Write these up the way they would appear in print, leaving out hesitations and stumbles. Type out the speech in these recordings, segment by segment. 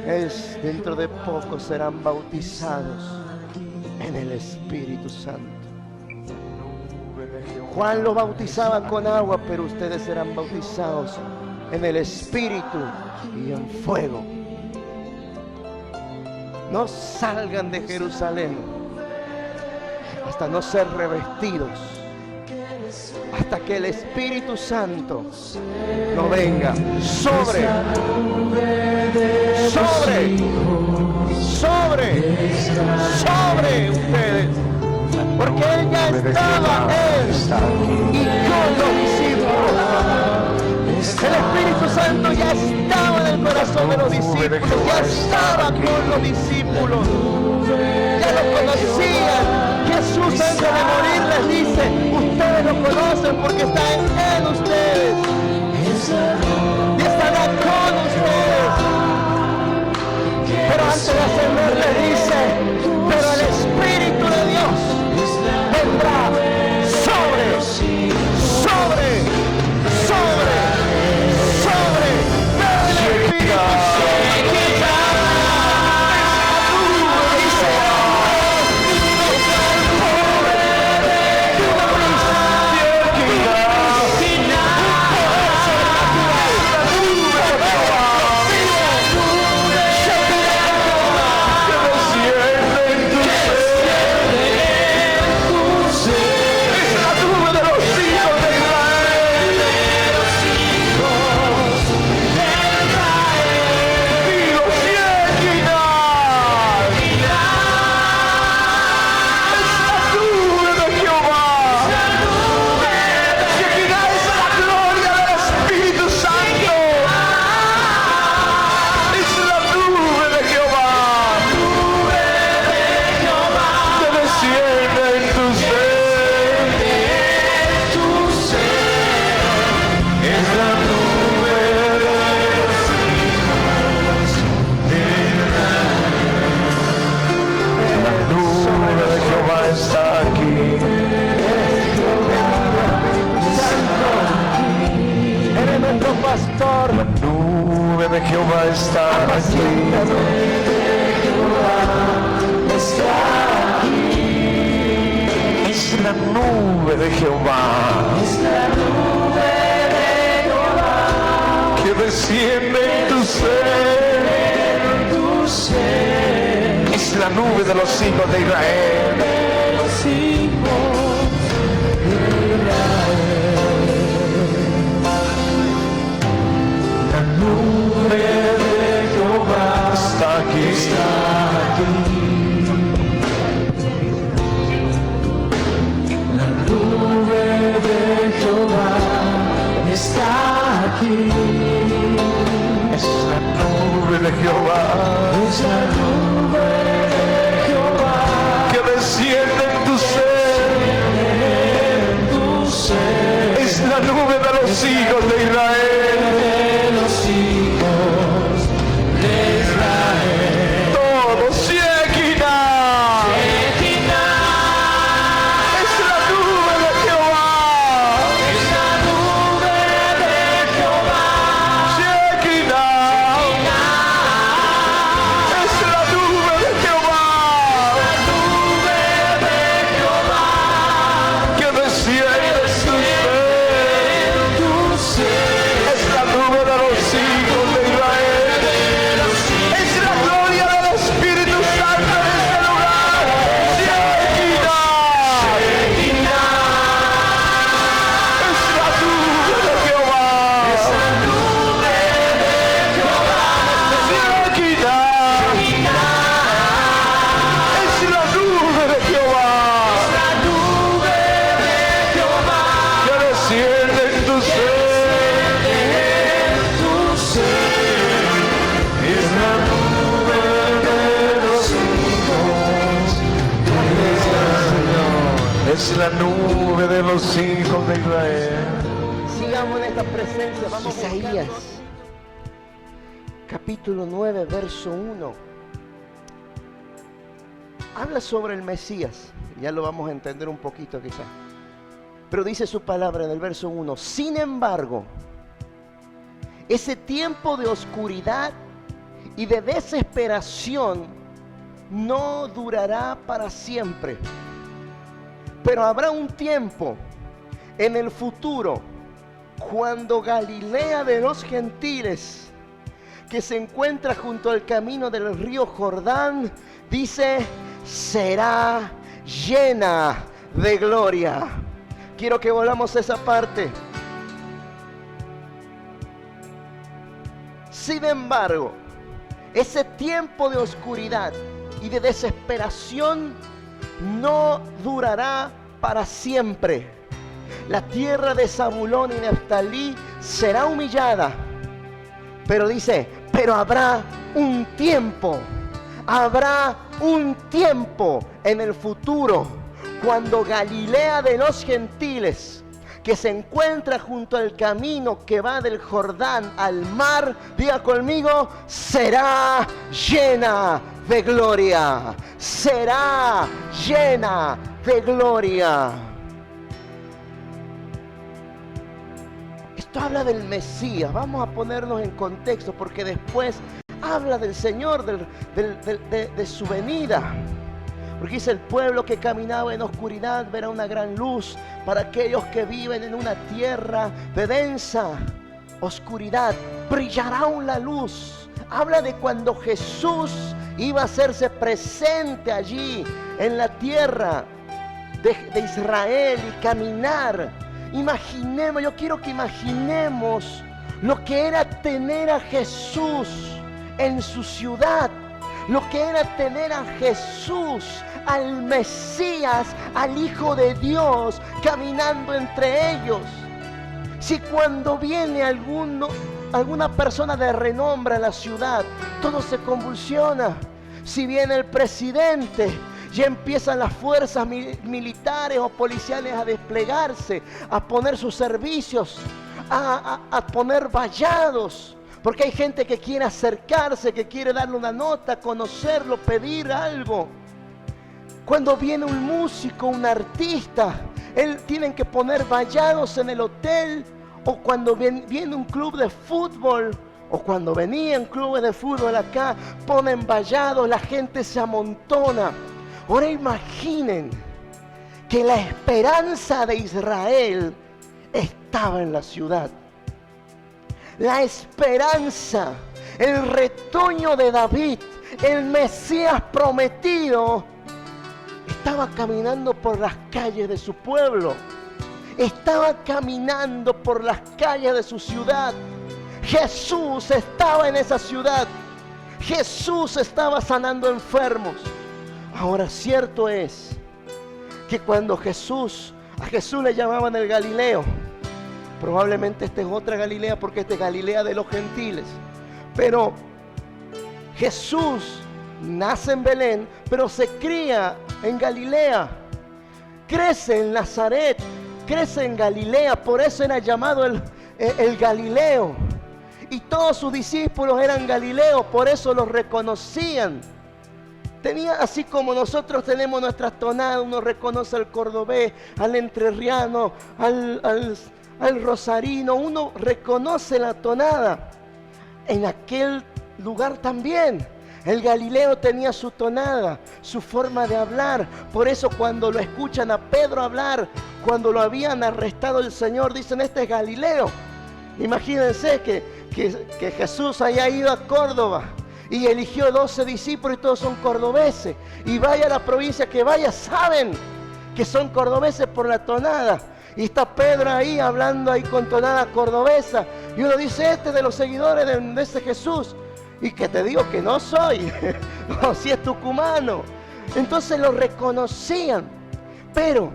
Dentro de poco serán bautizados en el Espíritu Santo. Juan los bautizaba con agua, pero ustedes serán bautizados en el Espíritu y en fuego. No salgan de Jerusalén hasta no ser revestidos, hasta que el Espíritu Santo no venga sobre ustedes, porque Él ya estaba y con los discípulos. El Espíritu Santo ya estaba en el corazón de los discípulos, ya estaba con los discípulos, ya lo conocían. Jesús, antes de morir, les dice: ustedes lo conocen porque está en Él ustedes y estará con ustedes. Pero antes de ascender les dice: pero el Espíritu de Dios vendrá sobre el Espíritu pastor. La nube de Jehová está aquí. Es la nube de Jehová. Es la nube de Jehová. Que desciende en tu ser. Es la nube de los hijos de Israel. Está aquí. La nube de Jehová está aquí. Es la nube de Jehová. Es la nube de Jehová. Que desciende en tu ser. Es la nube de los hijos de Israel. Es la nube de los hijos de Israel. Sigamos en esta presencia. Vamos a Isaías, capítulo 9, verso 1. Habla sobre el Mesías. Ya lo vamos a entender un poquito quizás. Pero dice su palabra en el verso 1. Sin embargo, ese tiempo de oscuridad y de desesperación no durará para siempre. Pero habrá un tiempo en el futuro cuando Galilea de los gentiles, que se encuentra junto al camino del río Jordán, dice, será llena de gloria. Quiero que volvamos a esa parte. Sin embargo, ese tiempo de oscuridad y de desesperación no durará para siempre. La tierra de Zabulón y Neftalí será humillada. Pero dice, pero habrá un tiempo en el futuro cuando Galilea de los gentiles, que se encuentra junto al camino que va del Jordán al mar, diga conmigo, será llena de gloria. Será llena de gloria. Esto habla del Mesías. Vamos a ponernos en contexto porque después habla del Señor, de su venida. Porque dice, el pueblo que caminaba en oscuridad verá una gran luz. Para aquellos que viven en una tierra de densa oscuridad, brillará una luz. Habla de cuando Jesús iba a hacerse presente allí en la tierra de Israel y caminar. Imaginemos, yo quiero que imaginemos lo que era tener a Jesús en su ciudad. Lo que era tener a Jesús, al Mesías, al Hijo de Dios, caminando entre ellos. Si cuando viene alguna persona de renombre a la ciudad, todo se convulsiona. Si viene el presidente, ya empiezan las fuerzas militares o policiales a desplegarse, a poner sus servicios, a poner vallados. Porque hay gente que quiere acercarse, que quiere darle una nota, conocerlo, pedir algo. Cuando viene un músico, un artista, tienen que poner vallados en el hotel. O cuando viene un club de fútbol, o cuando venían clubes de fútbol acá, ponen vallados, la gente se amontona. Ahora imaginen que la esperanza de Israel estaba en la ciudad. La esperanza, el retoño de David, el Mesías prometido, estaba caminando por las calles de su pueblo. Estaba caminando por las calles de su ciudad. Jesús estaba en esa ciudad. Jesús estaba sanando enfermos. Ahora, cierto es que cuando a Jesús le llamaban el Galileo. Probablemente esta es otra Galilea porque esta es Galilea de los gentiles. Pero Jesús nace en Belén, pero se cría en Galilea. Crece en Nazaret, crece en Galilea, por eso era llamado el Galileo. Y todos sus discípulos eran galileos, por eso los reconocían. Tenía, así como nosotros tenemos nuestras tonadas, uno reconoce al cordobés, al entrerriano, al rosarino, uno reconoce la tonada. En aquel lugar también el Galileo tenía su tonada, su forma de hablar. Por eso cuando lo escuchan a Pedro hablar, cuando lo habían arrestado el Señor, dicen, este es Galileo. Imagínense que Jesús haya ido a Córdoba y eligió 12 discípulos y todos son cordobeses. Y vaya a la provincia que vaya, saben que son cordobeses por la tonada. Y está Pedro ahí hablando ahí con tonada cordobesa. Y uno dice, este es de los seguidores de ese Jesús. Y que te digo que no soy. No, si es tucumano. Entonces lo reconocían. Pero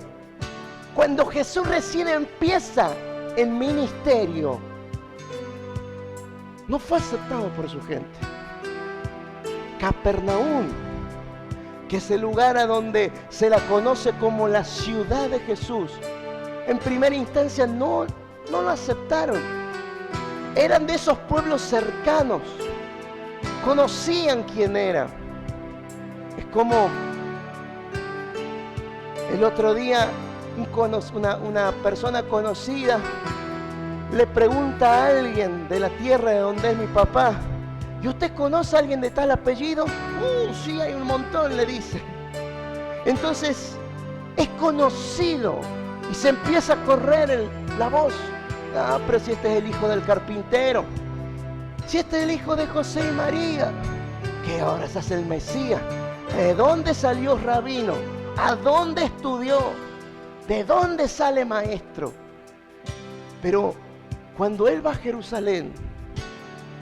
cuando Jesús recién empieza en ministerio, no fue aceptado por su gente. Capernaum, que es el lugar a donde se la conoce como la ciudad de Jesús, en primera instancia no lo aceptaron. Eran de esos pueblos cercanos, conocían quién era. Es como el otro día una persona conocida le pregunta a alguien de la tierra de donde es mi papá, ¿Y usted conoce a alguien de tal apellido? Sí, hay un montón, le dice. Entonces, es conocido y se empieza a correr la voz. Pero si este es el hijo del carpintero, si este es el hijo de José y María, que ahora se hace el Mesías. ¿De dónde salió rabino? ¿A dónde estudió? ¿De dónde sale maestro? Pero cuando él va a Jerusalén,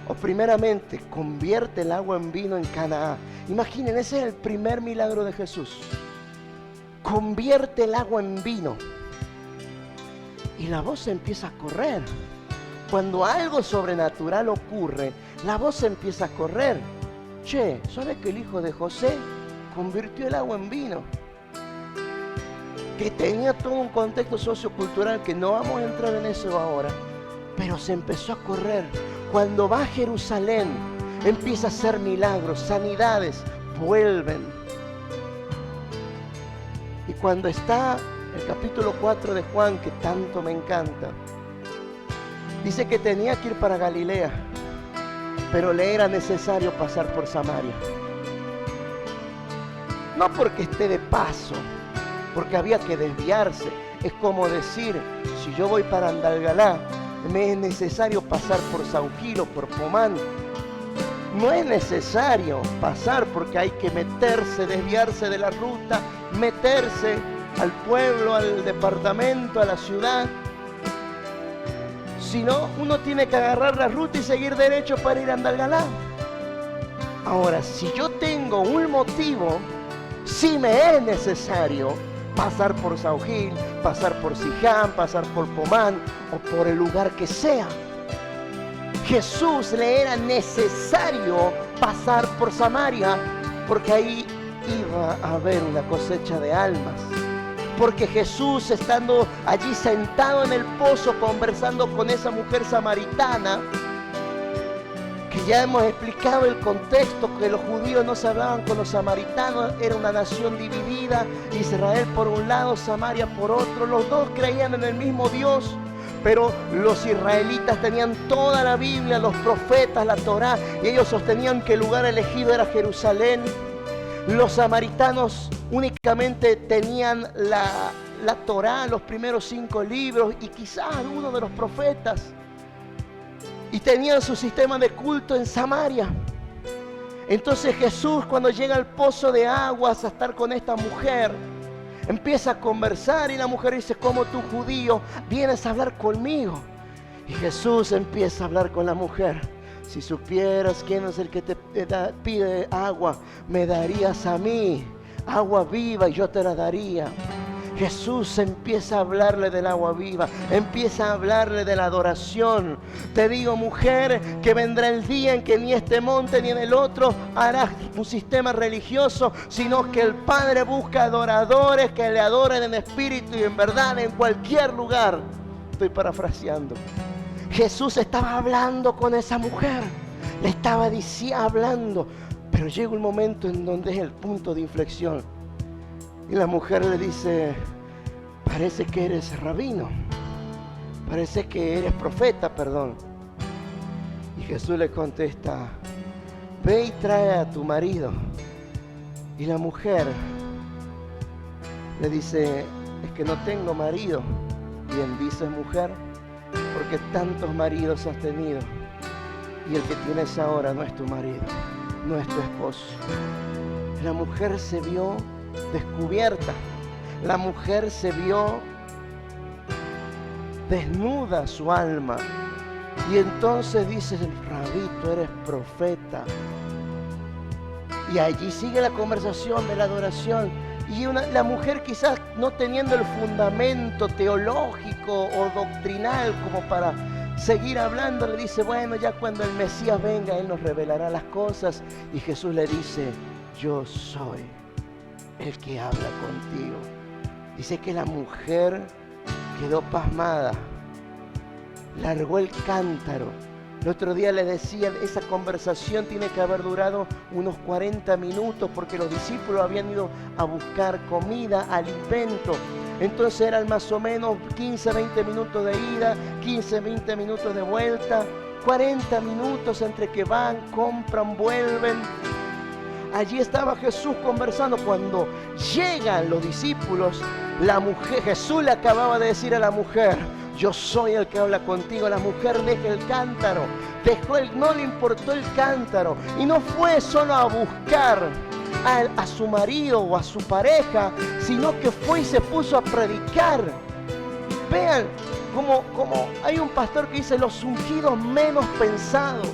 o primeramente convierte el agua en vino en Canaán. Imaginen, ese es el primer milagro de Jesús. Convierte el agua en vino. Y la voz empieza a correr. Cuando algo sobrenatural ocurre, la voz empieza a correr. Che, ¿sabes que el hijo de José convirtió el agua en vino? Que tenía todo un contexto sociocultural que no vamos a entrar en eso ahora. Pero se empezó a correr. Cuando va a Jerusalén, empieza a hacer milagros, sanidades, vuelven. Y cuando está el capítulo 4 de Juan, que tanto me encanta, dice que tenía que ir para Galilea, pero le era necesario pasar por Samaria. No porque esté de paso, porque había que desviarse. Es como decir, si yo voy para Andalgalá, me es necesario pasar por Saugil o por Pomán. No es necesario pasar porque hay que meterse, desviarse de la ruta, meterse al pueblo, al departamento, a la ciudad. Si no, uno tiene que agarrar la ruta y seguir derecho para ir a Andalgalá. Ahora, si yo tengo un motivo, sí me es necesario pasar por Saugil, pasar por Siján, pasar por Pomán o por el lugar que sea. Jesús le era necesario pasar por Samaria porque ahí iba a haber una cosecha de almas. Porque Jesús, estando allí sentado en el pozo conversando con esa mujer samaritana, que ya hemos explicado el contexto, que los judíos no se hablaban con los samaritanos, era una nación dividida, Israel por un lado, Samaria por otro, los dos creían en el mismo Dios, pero los israelitas tenían toda la Biblia, los profetas, la Torá, y ellos sostenían que el lugar elegido era Jerusalén. Los samaritanos únicamente tenían la Torá, los primeros 5 libros, y quizás uno de los profetas. Y tenían su sistema de culto en Samaria. Entonces Jesús, cuando llega al pozo de aguas a estar con esta mujer, empieza a conversar y la mujer dice, ¿cómo tú, judío, vienes a hablar conmigo? Y Jesús empieza a hablar con la mujer. Si supieras quién es el que te pide agua, me darías a mí agua viva y yo te la daría. Jesús empieza a hablarle del agua viva, empieza a hablarle de la adoración. Te digo, mujer, que vendrá el día en que ni este monte ni en el otro hará un sistema religioso, sino que el Padre busca adoradores que le adoren en espíritu y en verdad en cualquier lugar. Estoy parafraseando. Jesús estaba hablando con esa mujer, le estaba hablando, pero llega un momento en donde es el punto de inflexión. Y la mujer le dice, parece que eres rabino, parece que eres profeta, perdón. Y Jesús le contesta, ve y trae a tu marido. Y la mujer le dice, es que no tengo marido. Bien dices, mujer, porque tantos maridos has tenido y el que tienes ahora no es tu marido, no es tu esposo. La mujer se vio descubierta, la mujer se vio desnuda su alma, y entonces dice, Rabí, tú eres profeta. Y allí sigue la conversación de la adoración. Y la mujer, quizás no teniendo el fundamento teológico o doctrinal como para seguir hablando, le dice, bueno, ya cuando el Mesías venga, Él nos revelará las cosas. Y Jesús le dice, yo soy el que habla contigo. Dice que la mujer quedó pasmada, largó el cántaro. El otro día le decía, esa conversación tiene que haber durado unos 40 minutos porque los discípulos habían ido a buscar comida, alimento. Entonces eran más o menos 15, 20 minutos de ida, 15, 20 minutos de vuelta. 40 minutos entre que van, compran, vuelven. Allí estaba Jesús conversando. Cuando llegan los discípulos, la mujer, Jesús le acababa de decir a la mujer: yo soy el que habla contigo. La mujer deja el cántaro, no le importó el cántaro, y no fue solo a buscar a su marido o a su pareja, sino que fue y se puso a predicar. Vean como hay un pastor que dice: los ungidos menos pensados.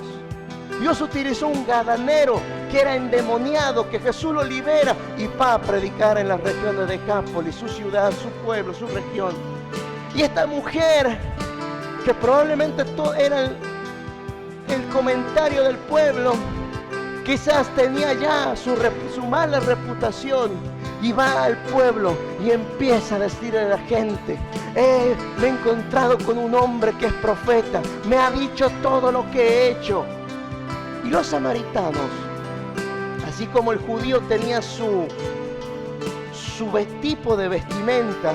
Dios utilizó un gadanero que era endemoniado, que Jesús lo libera y va a predicar en las regiones de Decápolis, su ciudad, su pueblo, su región. Y esta mujer, que probablemente era el comentario del pueblo, quizás tenía ya su mala reputación, y va al pueblo y empieza a decirle a la gente: me he encontrado con un hombre que es profeta, me ha dicho todo lo que he hecho. Y los samaritanos, así como el judío tenía su tipo de vestimenta,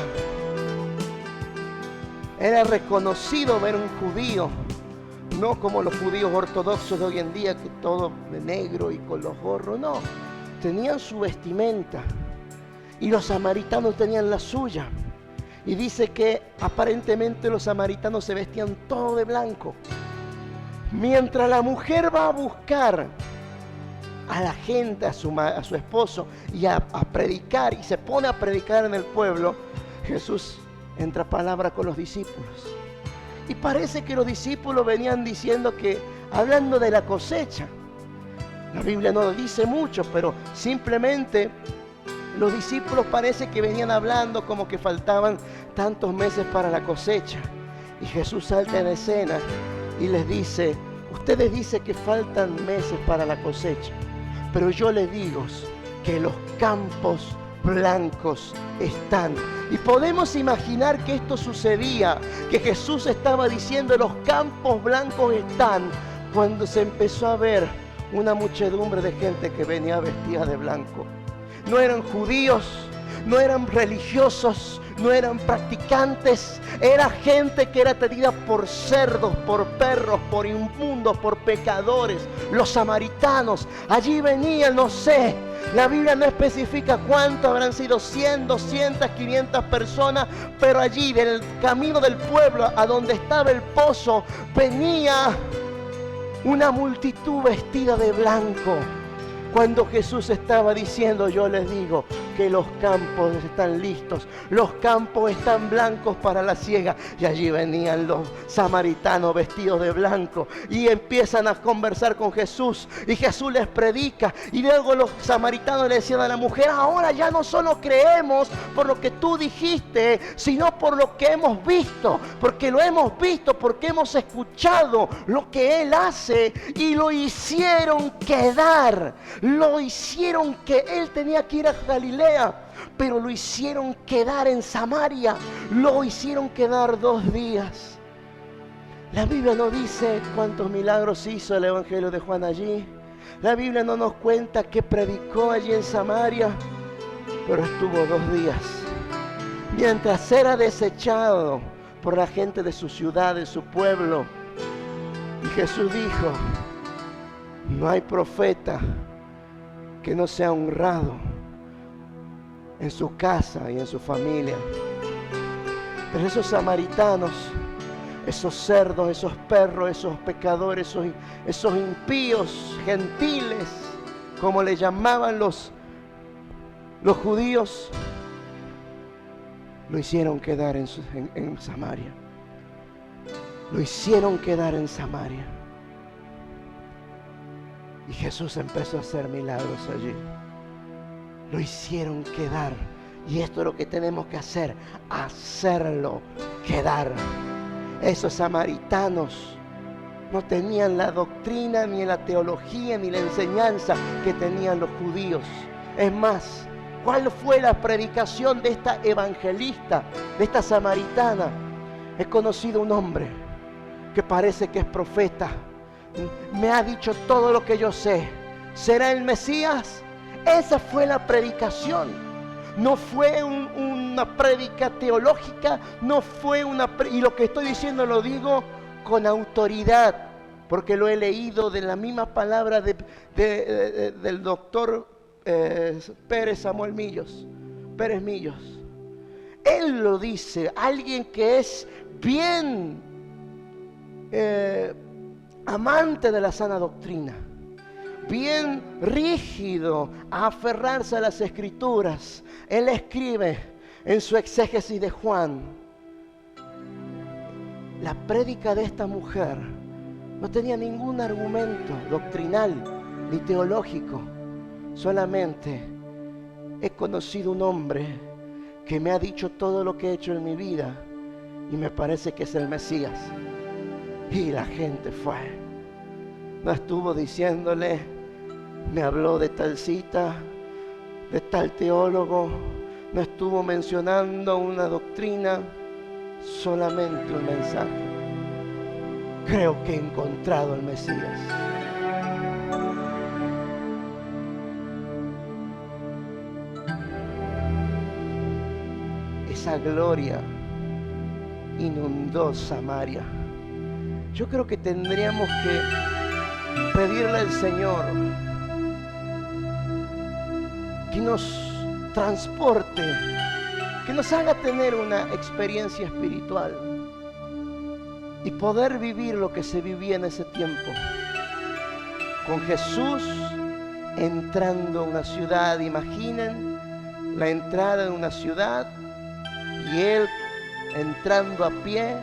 era reconocido ver un judío, no como los judíos ortodoxos de hoy en día, que todo de negro y con los gorros, no. Tenían su vestimenta y los samaritanos tenían la suya. Y dice que aparentemente los samaritanos se vestían todo de blanco. Mientras la mujer va a buscar a la gente, a su esposo, y a predicar, y se pone a predicar en el pueblo, Jesús entra a palabra con los discípulos. Y parece que los discípulos venían diciendo hablando de la cosecha. La Biblia no dice mucho, pero simplemente los discípulos parece que venían hablando como que faltaban tantos meses para la cosecha. Y Jesús salta en escena y les dice: ustedes dicen que faltan meses para la cosecha, pero yo les digo que los campos blancos están. Y podemos imaginar que esto sucedía, que Jesús estaba diciendo: los campos blancos están, cuando se empezó a ver una muchedumbre de gente que venía vestida de blanco. No eran judíos, no eran religiosos, no eran practicantes, era gente que era tenida por cerdos, por perros, por inmundos, por pecadores. Los samaritanos, allí venían, no sé, la Biblia no especifica cuánto habrán sido, 100, 200, 500 personas, pero allí del camino del pueblo a donde estaba el pozo, venía una multitud vestida de blanco. Cuando Jesús estaba diciendo: yo les digo que los campos están listos, los campos están blancos para la siega. Y allí venían los samaritanos vestidos de blanco y empiezan a conversar con Jesús, y Jesús les predica. Y luego los samaritanos le decían a la mujer: ahora ya no solo creemos por lo que tú dijiste, sino por lo que hemos visto, porque lo hemos visto, porque hemos escuchado lo que Él hace. Y lo hicieron quedar. Lo hicieron que Él tenía que ir a Galilea, pero lo hicieron quedar en Samaria. Lo hicieron quedar 2 días. La Biblia no dice cuántos milagros hizo el Evangelio de Juan allí. La Biblia no nos cuenta que predicó allí en Samaria, pero estuvo 2 días. Mientras era desechado por la gente de su ciudad, de su pueblo. Y Jesús dijo: no hay profeta que no sea honrado en su casa y en su familia. Pero esos samaritanos, esos cerdos, esos perros, esos pecadores, esos impíos, gentiles, como le llamaban los judíos, lo hicieron quedar en Samaria. Lo hicieron quedar en Samaria. Y Jesús empezó a hacer milagros allí. Lo hicieron quedar. Y esto es lo que tenemos que hacer: hacerlo quedar. Esos samaritanos no tenían la doctrina, ni la teología, ni la enseñanza que tenían los judíos. Es más, ¿cuál fue la predicación de esta evangelista, de esta samaritana? He conocido un hombre que parece que es profeta. Me ha dicho todo lo que yo sé. ¿Será el Mesías? Esa fue la predicación. No fue una prédica teológica, no fue y lo que estoy diciendo lo digo con autoridad, porque lo he leído de la misma palabra del doctor Pérez Millos. Él lo dice, alguien que es bien amante de la sana doctrina, bien rígido a aferrarse a las Escrituras. Él escribe en su exégesis de Juan: la prédica de esta mujer no tenía ningún argumento doctrinal ni teológico, solamente he conocido un hombre que me ha dicho todo lo que he hecho en mi vida y me parece que es el Mesías. Y la gente fue. No estuvo diciéndole, me habló de tal cita, de tal teólogo, no estuvo mencionando una doctrina, solamente un mensaje. Creo que he encontrado al Mesías. Esa gloria inundó Samaria. Yo creo que tendríamos que pedirle al Señor que nos transporte, que nos haga tener una experiencia espiritual y poder vivir lo que se vivía en ese tiempo, con Jesús entrando a una ciudad. Imaginen la entrada de una ciudad y Él entrando a pie,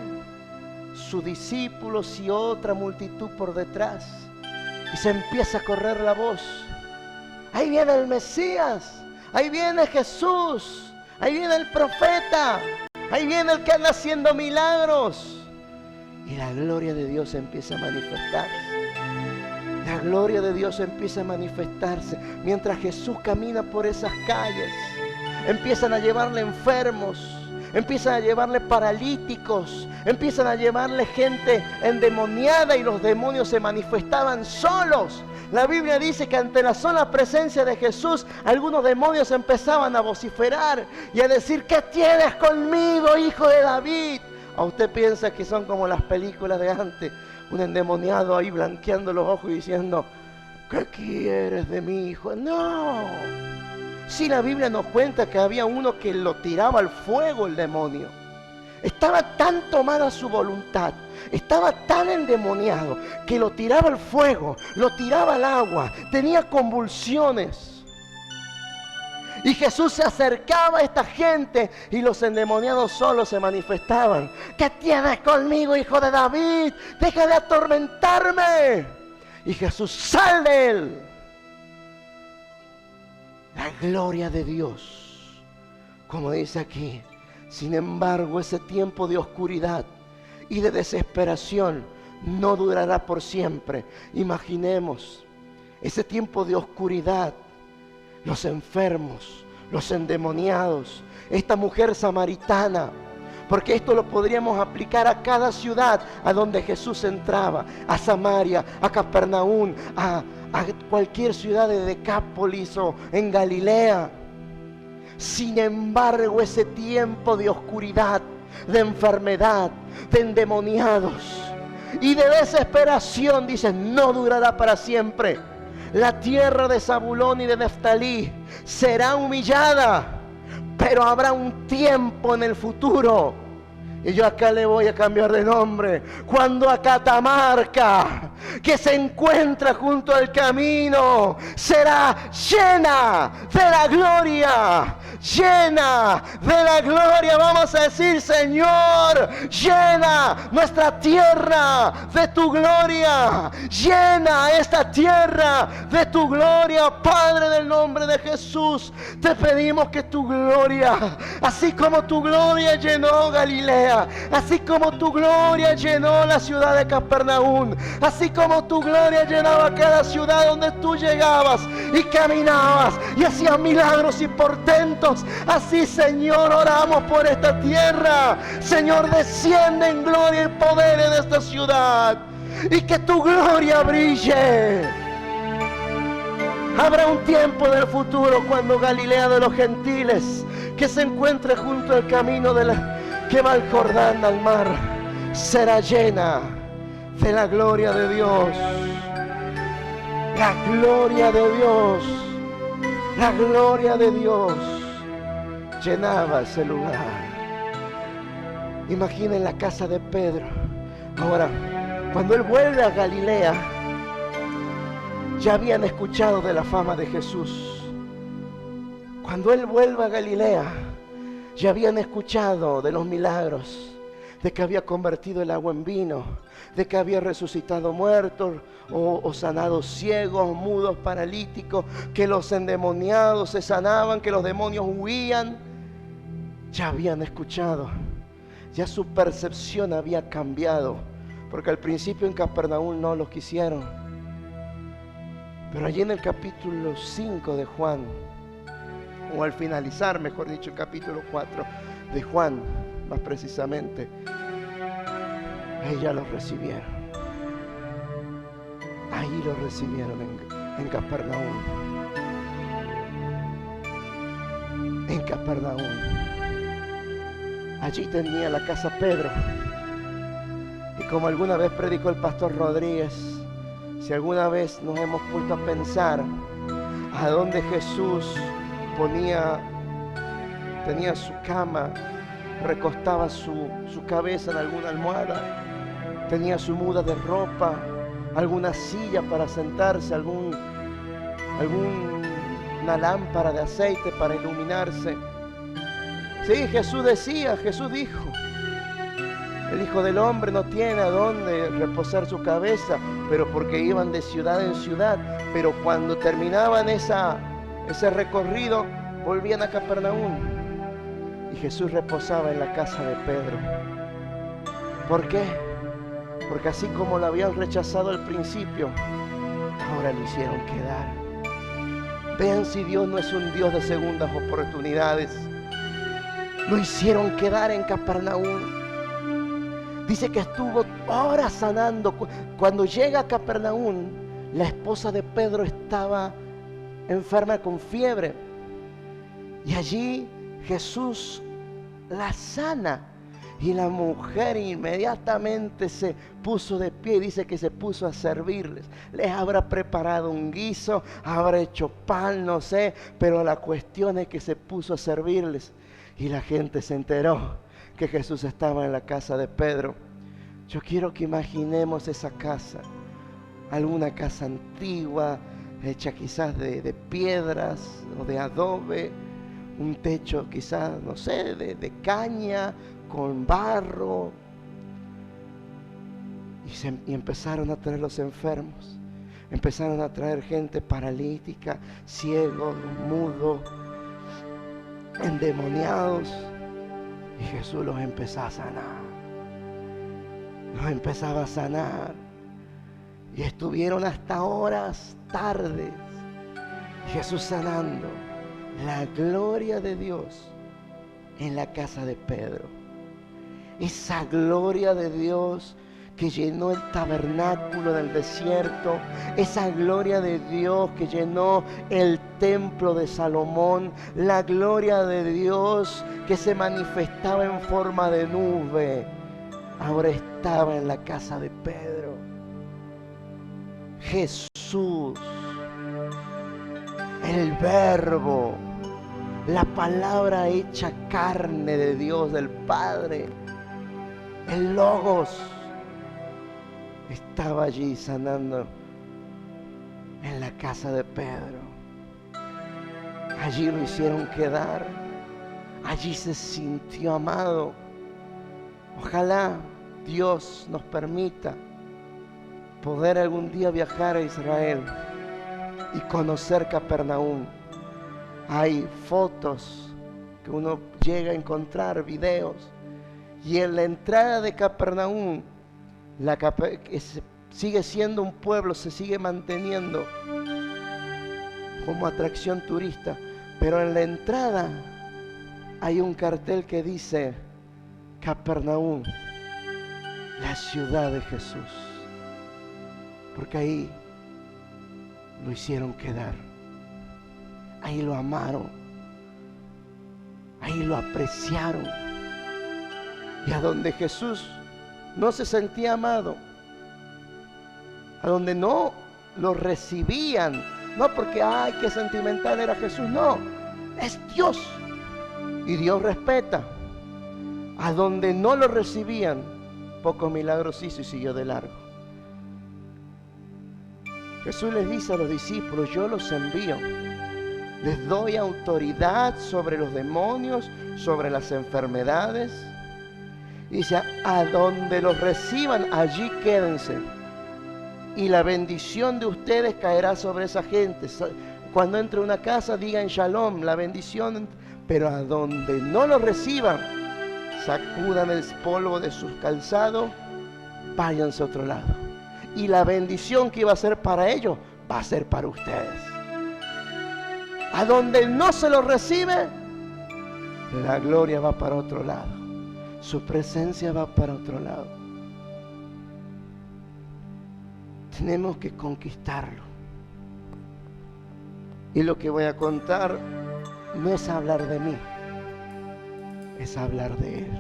sus discípulos y otra multitud por detrás, y se empieza a correr la voz: ahí viene el Mesías, ahí viene Jesús, ahí viene el profeta, ahí viene el que anda haciendo milagros. Y la gloria de Dios empieza a manifestarse. La gloria de Dios empieza a manifestarse mientras Jesús camina por esas calles. Empiezan a llevarle enfermos, empiezan a llevarle paralíticos, empiezan a llevarle gente endemoniada, y los demonios se manifestaban solos. La Biblia dice que ante la sola presencia de Jesús, algunos demonios empezaban a vociferar y a decir: ¿qué tienes conmigo, hijo de David? ¿O usted piensa que son como las películas de antes? Un endemoniado ahí blanqueando los ojos y diciendo: ¿qué quieres de mi hijo? No. Sí, la Biblia nos cuenta que había uno que lo tiraba al fuego, el demonio. Estaba tan tomada su voluntad, estaba tan endemoniado, que lo tiraba al fuego, lo tiraba al agua, tenía convulsiones. Y Jesús se acercaba a esta gente y los endemoniados solos se manifestaban. ¿Qué tienes conmigo, hijo de David? Deja de atormentarme. Y Jesús: sal de él. La gloria de Dios, como dice aquí. Sin embargo, ese tiempo de oscuridad y de desesperación no durará por siempre. Imaginemos ese tiempo de oscuridad, los enfermos, los endemoniados, esta mujer samaritana, porque esto lo podríamos aplicar a cada ciudad a donde Jesús entraba: a Samaria, a Capernaum, a cualquier ciudad de Decápolis o en Galilea. Sin embargo, ese tiempo de oscuridad, de enfermedad, de endemoniados y de desesperación, dice, no durará para siempre. La tierra de Zabulón y de Neftalí será humillada, pero habrá un tiempo en el futuro. Y yo acá le voy a cambiar de nombre. Cuando a Catamarca, que se encuentra junto al camino, será llena de la gloria. Llena de la gloria. Vamos a decir: Señor, llena nuestra tierra de tu gloria. Llena esta tierra de tu gloria, Padre, del nombre de Jesús. Te pedimos que tu gloria, así como tu gloria llenó Galilea, así como tu gloria llenó la ciudad de Capernaum, así como tu gloria llenaba cada ciudad donde tú llegabas y caminabas y hacías milagros y portentos, así, Señor, oramos por esta tierra. Señor, desciende en gloria y poder en esta ciudad y que tu gloria brille. Habrá un tiempo del futuro cuando Galilea de los gentiles, que se encuentre junto al camino que va al Jordán, al mar, será llena de la gloria de Dios. La gloria de Dios, la gloria de Dios llenaba ese lugar. Imaginen la casa de Pedro. Ahora, cuando él vuelve a Galilea, ya habían escuchado de la fama de Jesús. Cuando él vuelve a Galilea, ya habían escuchado de los milagros, de que había convertido el agua en vino, de que había resucitado muertos o sanado ciegos, mudos, paralíticos, que los endemoniados se sanaban, que los demonios huían. Ya habían escuchado, ya su percepción había cambiado, porque al principio en Capernaum no los quisieron. Pero allí en el capítulo 5 de Juan, o al finalizar, mejor dicho, el capítulo 4 de Juan, más precisamente, ellas los recibieron. Ahí los recibieron en Capernaum. En Capernaum. Allí tenía la casa Pedro. Y como alguna vez predicó el pastor Rodríguez, si alguna vez nos hemos puesto a pensar a dónde Jesús tenía su cama, recostaba su cabeza en alguna almohada, tenía su muda de ropa, alguna silla para sentarse, alguna lámpara de aceite para iluminarse. Sí, Jesús dijo, el Hijo del Hombre no tiene a dónde reposar su cabeza, pero porque iban de ciudad en ciudad. Pero cuando terminaban ese recorrido, volvían a Capernaum. Y Jesús reposaba en la casa de Pedro. ¿Por qué? Porque así como lo habían rechazado al principio, ahora lo hicieron quedar. Vean si Dios no es un Dios de segundas oportunidades. Lo hicieron quedar en Capernaum. Dice que estuvo horas sanando. Cuando llega a Capernaum, la esposa de Pedro estaba enferma con fiebre. Y allí Jesús la sana. Y la mujer inmediatamente se puso de pie y dice que se puso a servirles. Les habrá preparado un guiso, habrá hecho pan, no sé, pero la cuestión es que se puso a servirles. Y la gente se enteró que Jesús estaba en la casa de Pedro. Yo quiero que imaginemos esa casa, alguna casa antigua, hecha quizás de piedras o de adobe, un techo quizás, no sé, de caña, con barro. Y empezaron a traer los enfermos, empezaron a traer gente paralítica, ciegos, mudos, endemoniados. Y Jesús los empezó a sanar. Los empezaba a sanar. Y estuvieron hasta horas tardes. Jesús sanando. La gloria de Dios en la casa de Pedro. Esa gloria de Dios que llenó el tabernáculo del desierto, esa gloria de Dios que llenó el templo de Salomón, la gloria de Dios que se manifestaba en forma de nube, ahora estaba en la casa de Pedro. Jesús, el Verbo, la palabra hecha carne de Dios, del Padre, el Logos, estaba allí sanando en la casa de Pedro. Allí lo hicieron quedar. Allí se sintió amado. Ojalá Dios nos permita poder algún día viajar a Israel y conocer Capernaum. Hay fotos que uno llega a encontrar, videos, y en la entrada de Capernaum sigue siendo un pueblo, se sigue manteniendo como atracción turista, pero en la entrada hay un cartel que dice Capernaum, la ciudad de Jesús, porque ahí lo hicieron quedar, ahí lo amaron, ahí lo apreciaron. Y a donde Jesús no se sentía amado, a donde no lo recibían, no porque, ay, qué sentimental era Jesús, no, es Dios, y Dios respeta. A donde no lo recibían, pocos milagros hizo y siguió de largo. Jesús les dice a los discípulos, yo los envío, les doy autoridad sobre los demonios, sobre las enfermedades. Dice, a donde los reciban, allí quédense. Y la bendición de ustedes caerá sobre esa gente. Cuando entre a una casa, digan shalom, la bendición. Pero a donde no lo reciban, sacudan el polvo de sus calzados, váyanse a otro lado. Y la bendición que iba a ser para ellos, va a ser para ustedes. A donde no se lo recibe, la gloria va para otro lado. Su presencia va para otro lado. Tenemos que conquistarlo. Y lo que voy a contar no es hablar de mí, es hablar de Él.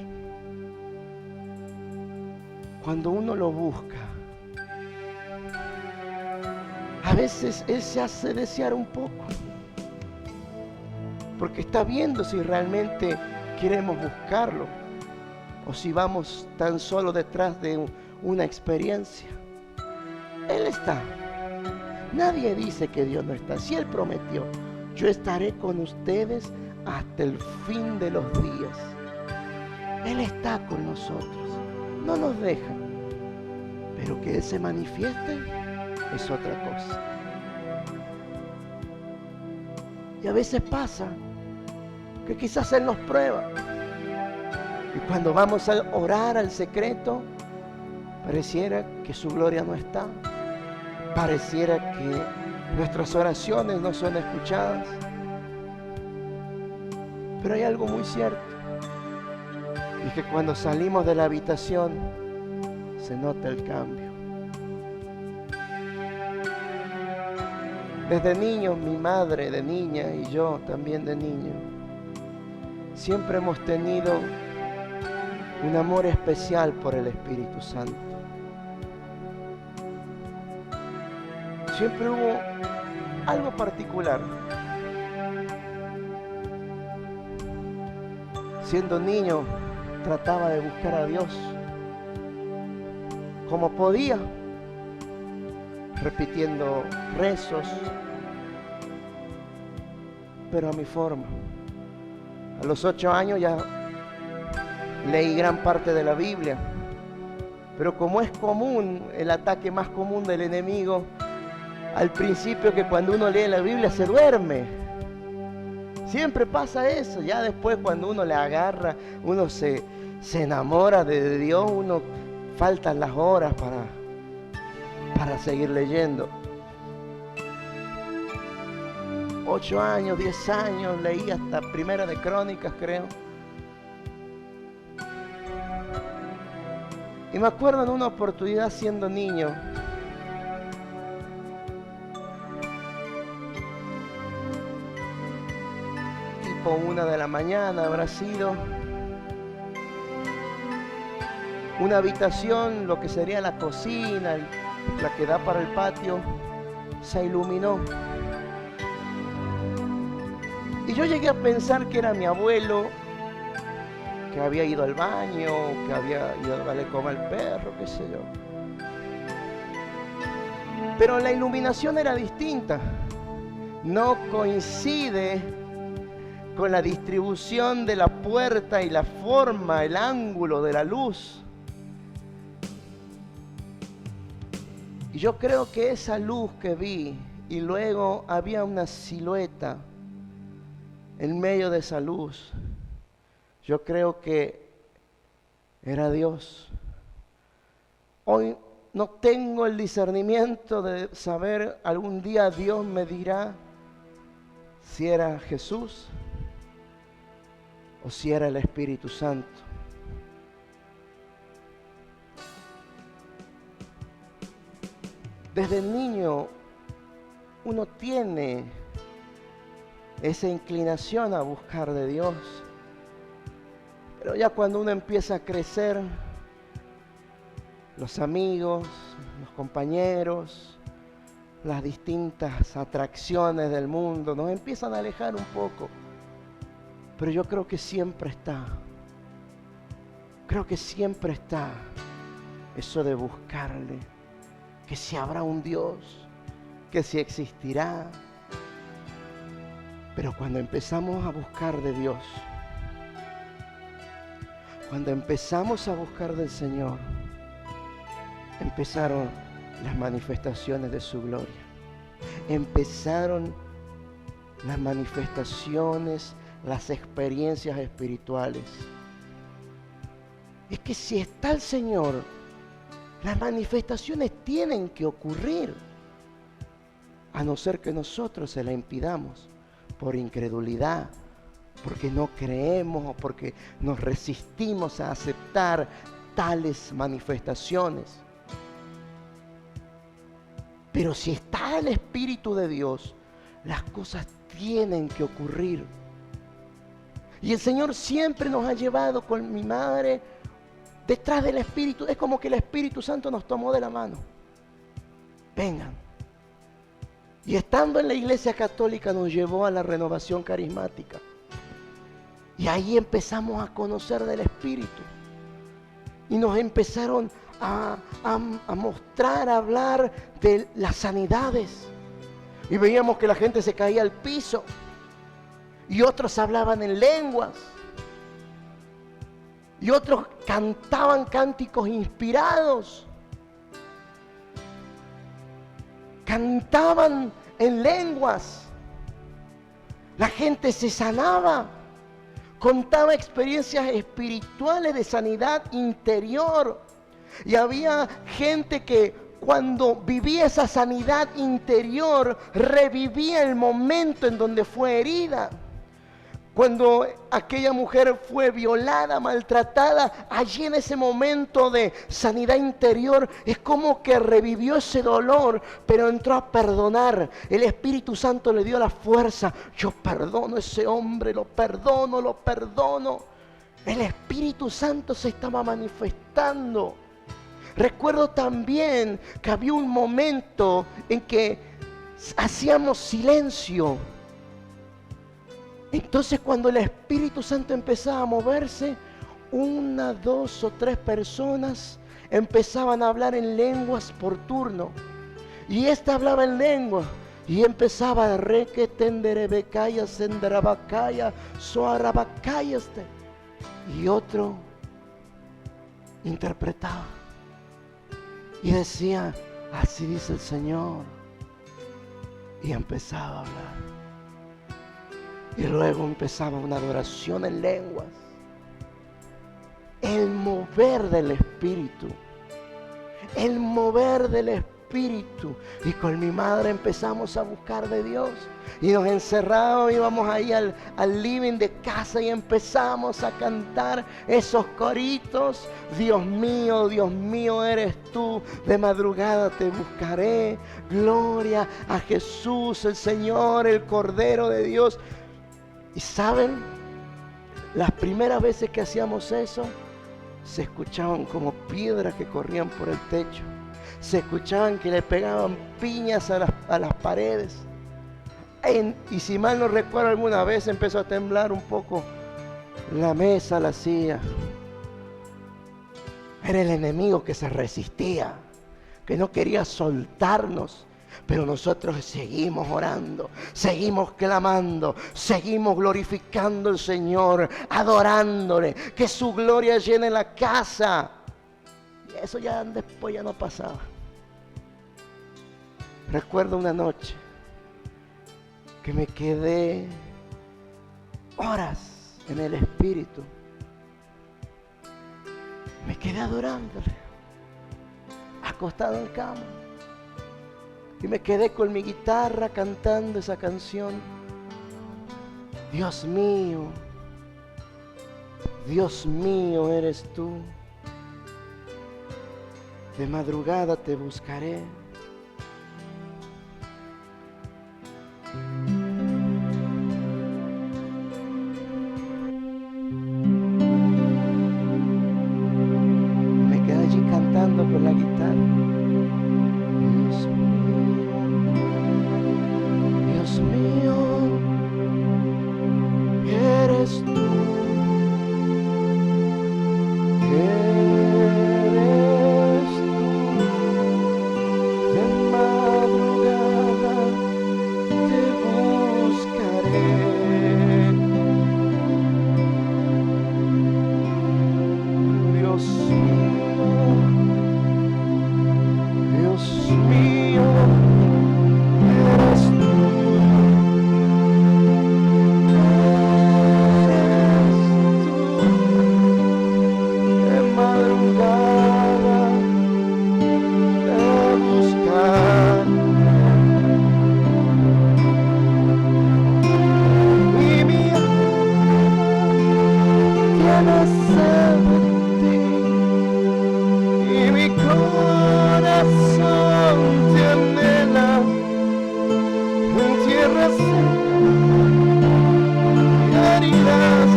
Cuando uno lo busca, a veces Él se hace desear un poco, porque está viendo si realmente queremos buscarlo o si vamos tan solo detrás de una experiencia. Él está. Nadie dice que Dios no está. Si Él prometió, yo estaré con ustedes hasta el fin de los días. Él está con nosotros, no nos deja. Pero que Él se manifieste es otra cosa. Y a veces pasa que quizás Él nos prueba. Y cuando vamos a orar al secreto, pareciera que su gloria no está. Pareciera que nuestras oraciones no son escuchadas. Pero hay algo muy cierto. Y es que cuando salimos de la habitación, se nota el cambio. Desde niños, mi madre de niña y yo también de niño, siempre hemos tenido un amor especial por el Espíritu Santo. Siempre hubo algo particular. Siendo niño, trataba de buscar a Dios como podía, repitiendo rezos, pero a mi forma. A los 8 años ya leí gran parte de la Biblia, pero como es común, el ataque más común del enemigo, al principio, que cuando uno lee la Biblia se duerme. Siempre pasa eso. Ya después, cuando uno le agarra, uno se enamora de Dios, uno faltan las horas para seguir leyendo. 8 años, 10 años, leí hasta Primera de Crónicas, creo. Y me acuerdo en una oportunidad siendo niño, tipo 1 de la mañana habrá sido, una habitación, lo que sería la cocina, la que da para el patio, se iluminó. Y yo llegué a pensar que era mi abuelo, que había ido al baño, que había ido a darle comer al perro, qué sé yo. Pero la iluminación era distinta. No coincide con la distribución de la puerta y la forma, el ángulo de la luz. Y yo creo que esa luz que vi, y luego había una silueta en medio de esa luz, yo creo que era Dios. Hoy no tengo el discernimiento de saber, algún día Dios me dirá si era Jesús o si era el Espíritu Santo. Desde niño uno tiene esa inclinación a buscar de Dios, pero ya cuando uno empieza a crecer, los amigos, los compañeros, las distintas atracciones del mundo nos empiezan a alejar un poco. Pero yo creo que siempre está. Creo que siempre está eso de buscarle. Que si habrá un Dios, que si existirá. Pero cuando empezamos a buscar de Dios, cuando empezamos a buscar del Señor, empezaron las manifestaciones de su gloria. Empezaron las manifestaciones, las experiencias espirituales. Es que si está el Señor, las manifestaciones tienen que ocurrir, a no ser que nosotros se la impidamos por incredulidad, porque no creemos o porque nos resistimos a aceptar tales manifestaciones. Pero si está el Espíritu de Dios, las cosas tienen que ocurrir. Y el Señor siempre nos ha llevado con mi madre detrás del Espíritu. Es como que el Espíritu Santo nos tomó de la mano. Vengan. Y estando en la Iglesia Católica nos llevó a la renovación carismática. Y ahí empezamos a conocer del Espíritu. Y nos empezaron a mostrar, a hablar de las sanidades. Y veíamos que la gente se caía al piso. Y otros hablaban en lenguas. Y otros cantaban cánticos inspirados. Cantaban en lenguas. La gente se sanaba. Contaba experiencias espirituales de sanidad interior. Y había gente que cuando vivía esa sanidad interior, revivía el momento en donde fue herida. Cuando aquella mujer fue violada, maltratada, allí en ese momento de sanidad interior, es como que revivió ese dolor, pero entró a perdonar. El Espíritu Santo le dio la fuerza. Yo perdono a ese hombre, lo perdono, lo perdono. El Espíritu Santo se estaba manifestando. Recuerdo también que había un momento en que hacíamos silencio. Entonces cuando el Espíritu Santo empezaba a moverse, 1, 2 o 3 personas empezaban a hablar en lenguas por turno. Y esta hablaba en lengua y empezaba requetenderebecaya, senderabacaya, soarabacaya, y otro interpretaba y decía, así dice el Señor, y empezaba a hablar. Y luego empezaba una adoración en lenguas. El mover del Espíritu. El mover del Espíritu. Y con mi madre empezamos a buscar de Dios. Y nos encerrábamos, íbamos ahí al living de casa y empezamos a cantar esos coritos. Dios mío eres tú. De madrugada te buscaré. Gloria a Jesús, el Señor, el Cordero de Dios. Y saben, las primeras veces que hacíamos eso, se escuchaban como piedras que corrían por el techo. Se escuchaban que le pegaban piñas a las paredes. Y si mal no recuerdo, alguna vez empezó a temblar un poco la mesa, la silla. Era el enemigo que se resistía, que no quería soltarnos. Pero nosotros seguimos orando, seguimos clamando, seguimos glorificando al Señor, adorándole, que su gloria llene la casa. Y eso ya después ya no pasaba. Recuerdo una noche que me quedé horas en el Espíritu. Me quedé adorándole, acostado en cama. Y me quedé con mi guitarra cantando esa canción. Dios mío eres tú. De madrugada te buscaré. Me quedé allí cantando con la corazón te anhela en tierra seca y áridas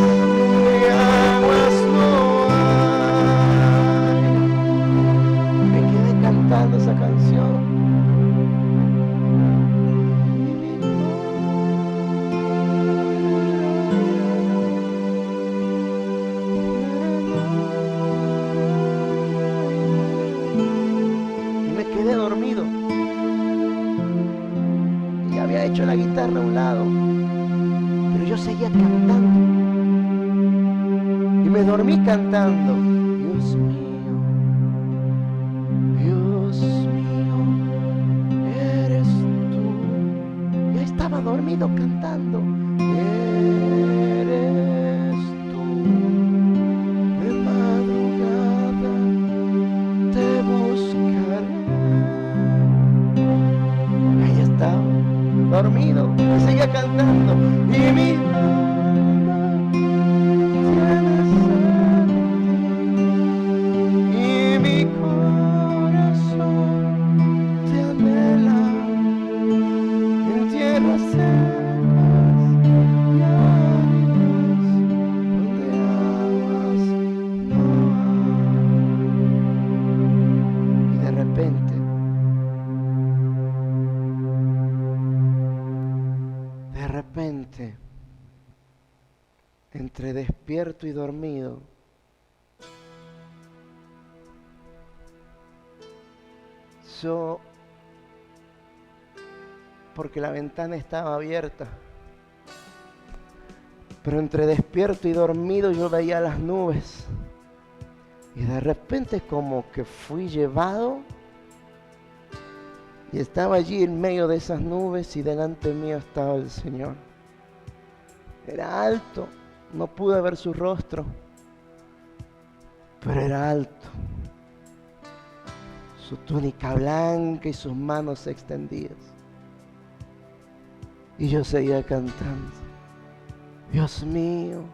de aguas no hay. Me quedé cantando esa canción. Hecho la guitarra a un lado, pero yo seguía cantando y me dormí cantando. Dios mío, eres tú. Ya estaba dormido cantando. Eres tú, de madrugada te buscaré. Ahí estaba dormido y seguía cantando. Y mi alma tiene sed y mi corazón te anhela en tierras secas y áridas donde aguas no hay. Y de repente, entre despierto y dormido, yo, porque la ventana estaba abierta, pero entre despierto y dormido yo veía las nubes y de repente como que fui llevado y estaba allí en medio de esas nubes y delante mío estaba el Señor. Era alto, no pude ver su rostro, pero era alto. Su túnica blanca y sus manos extendidas. Y yo seguía cantando. Dios mío,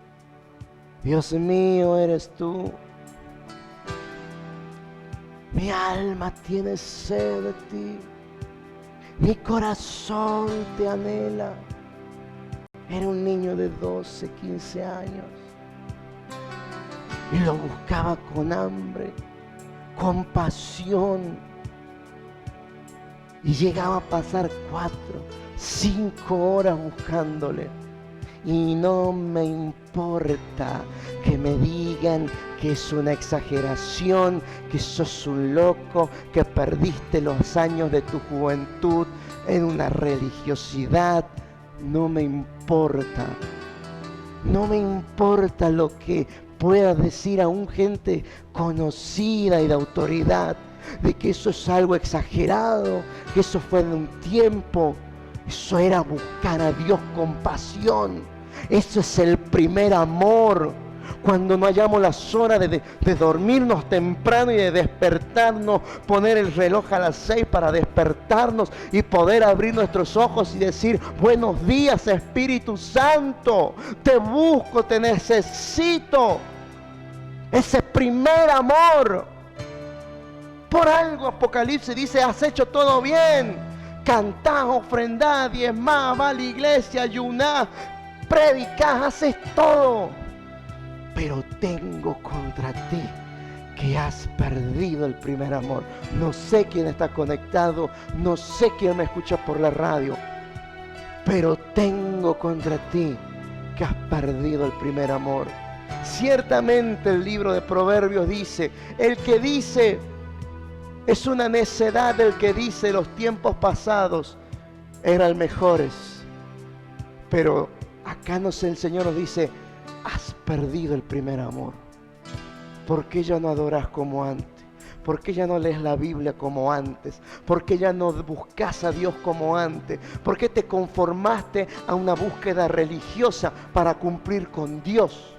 eres tú. Mi alma tiene sed de ti. Mi corazón te anhela. Era un niño de 12, 15 años. Y lo buscaba con hambre, con pasión. Y llegaba a pasar 4, 5 horas buscándole. Y no me importa que me digan que es una exageración, que sos un loco, que perdiste los años de tu juventud en una religiosidad. No me importa. No me importa lo que pueda decir aún gente conocida y de autoridad, de que eso es algo exagerado, que eso fue de un tiempo. Eso era buscar a Dios con pasión. Eso es el primer amor. Cuando no hallamos las horas de dormirnos temprano y de despertarnos, poner el reloj a las 6 para despertarnos y poder abrir nuestros ojos y decir: buenos días, Espíritu Santo, te busco, te necesito. Ese primer amor. Por algo Apocalipsis dice: has hecho todo bien. Cantás, ofrendás, diezmás, vas a la iglesia, ayunás, predicás, haces todo. Pero tengo contra ti que has perdido el primer amor. No sé quién está conectado, no sé quién me escucha por la radio, pero tengo contra ti que has perdido el primer amor. Ciertamente el libro de Proverbios dice: el que dice, es una necedad el que dice los tiempos pasados eran mejores. Pero acá no sé, el Señor nos dice: has perdido el primer amor. ¿Por qué ya no adoras como antes? ¿Por qué ya no lees la Biblia como antes? ¿Por qué ya no buscas a Dios como antes? ¿Por qué te conformaste a una búsqueda religiosa para cumplir con Dios?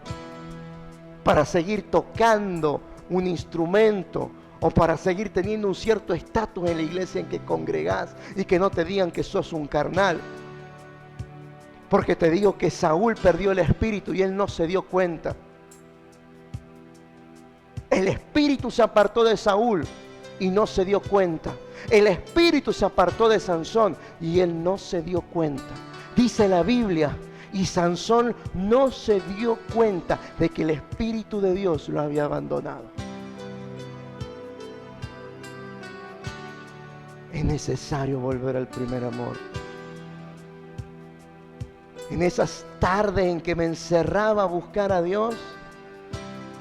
Para seguir tocando un instrumento o para seguir teniendo un cierto estatus en la iglesia en que congregás y que no te digan que sos un carnal. Porque te digo que Saúl perdió el espíritu y él no se dio cuenta. El espíritu se apartó de Saúl y no se dio cuenta. El espíritu se apartó de Sansón y él no se dio cuenta. Dice la Biblia, y Sansón no se dio cuenta de que el espíritu de Dios lo había abandonado. Es necesario volver al primer amor. En esas tardes en que me encerraba a buscar a Dios,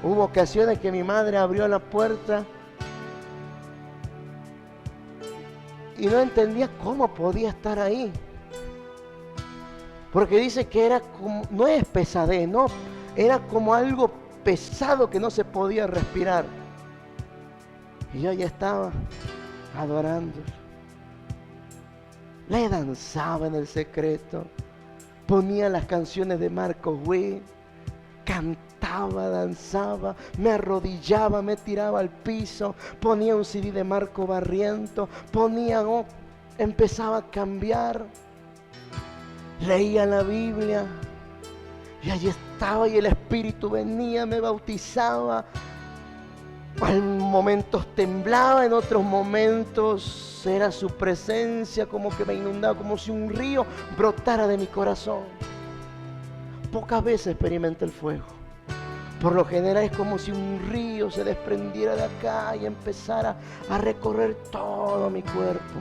hubo ocasiones que mi madre abrió la puerta y no entendía cómo podía estar ahí. Porque dice que era como, no es pesadez, no, era como algo pesado que no se podía respirar. Y yo ya estaba adorando. Le danzaba en el secreto, ponía las canciones de Marcos Witt, cantaba, danzaba, me arrodillaba, me tiraba al piso, ponía un CD de Marco Barriento, empezaba a cambiar, leía la Biblia y allí estaba y el Espíritu venía, me bautizaba. En momentos temblaba, en otros momentos era su presencia como que me inundaba, como si un río brotara de mi corazón. Pocas veces experimenté el fuego. Por lo general es como si un río se desprendiera de acá y empezara a recorrer todo mi cuerpo.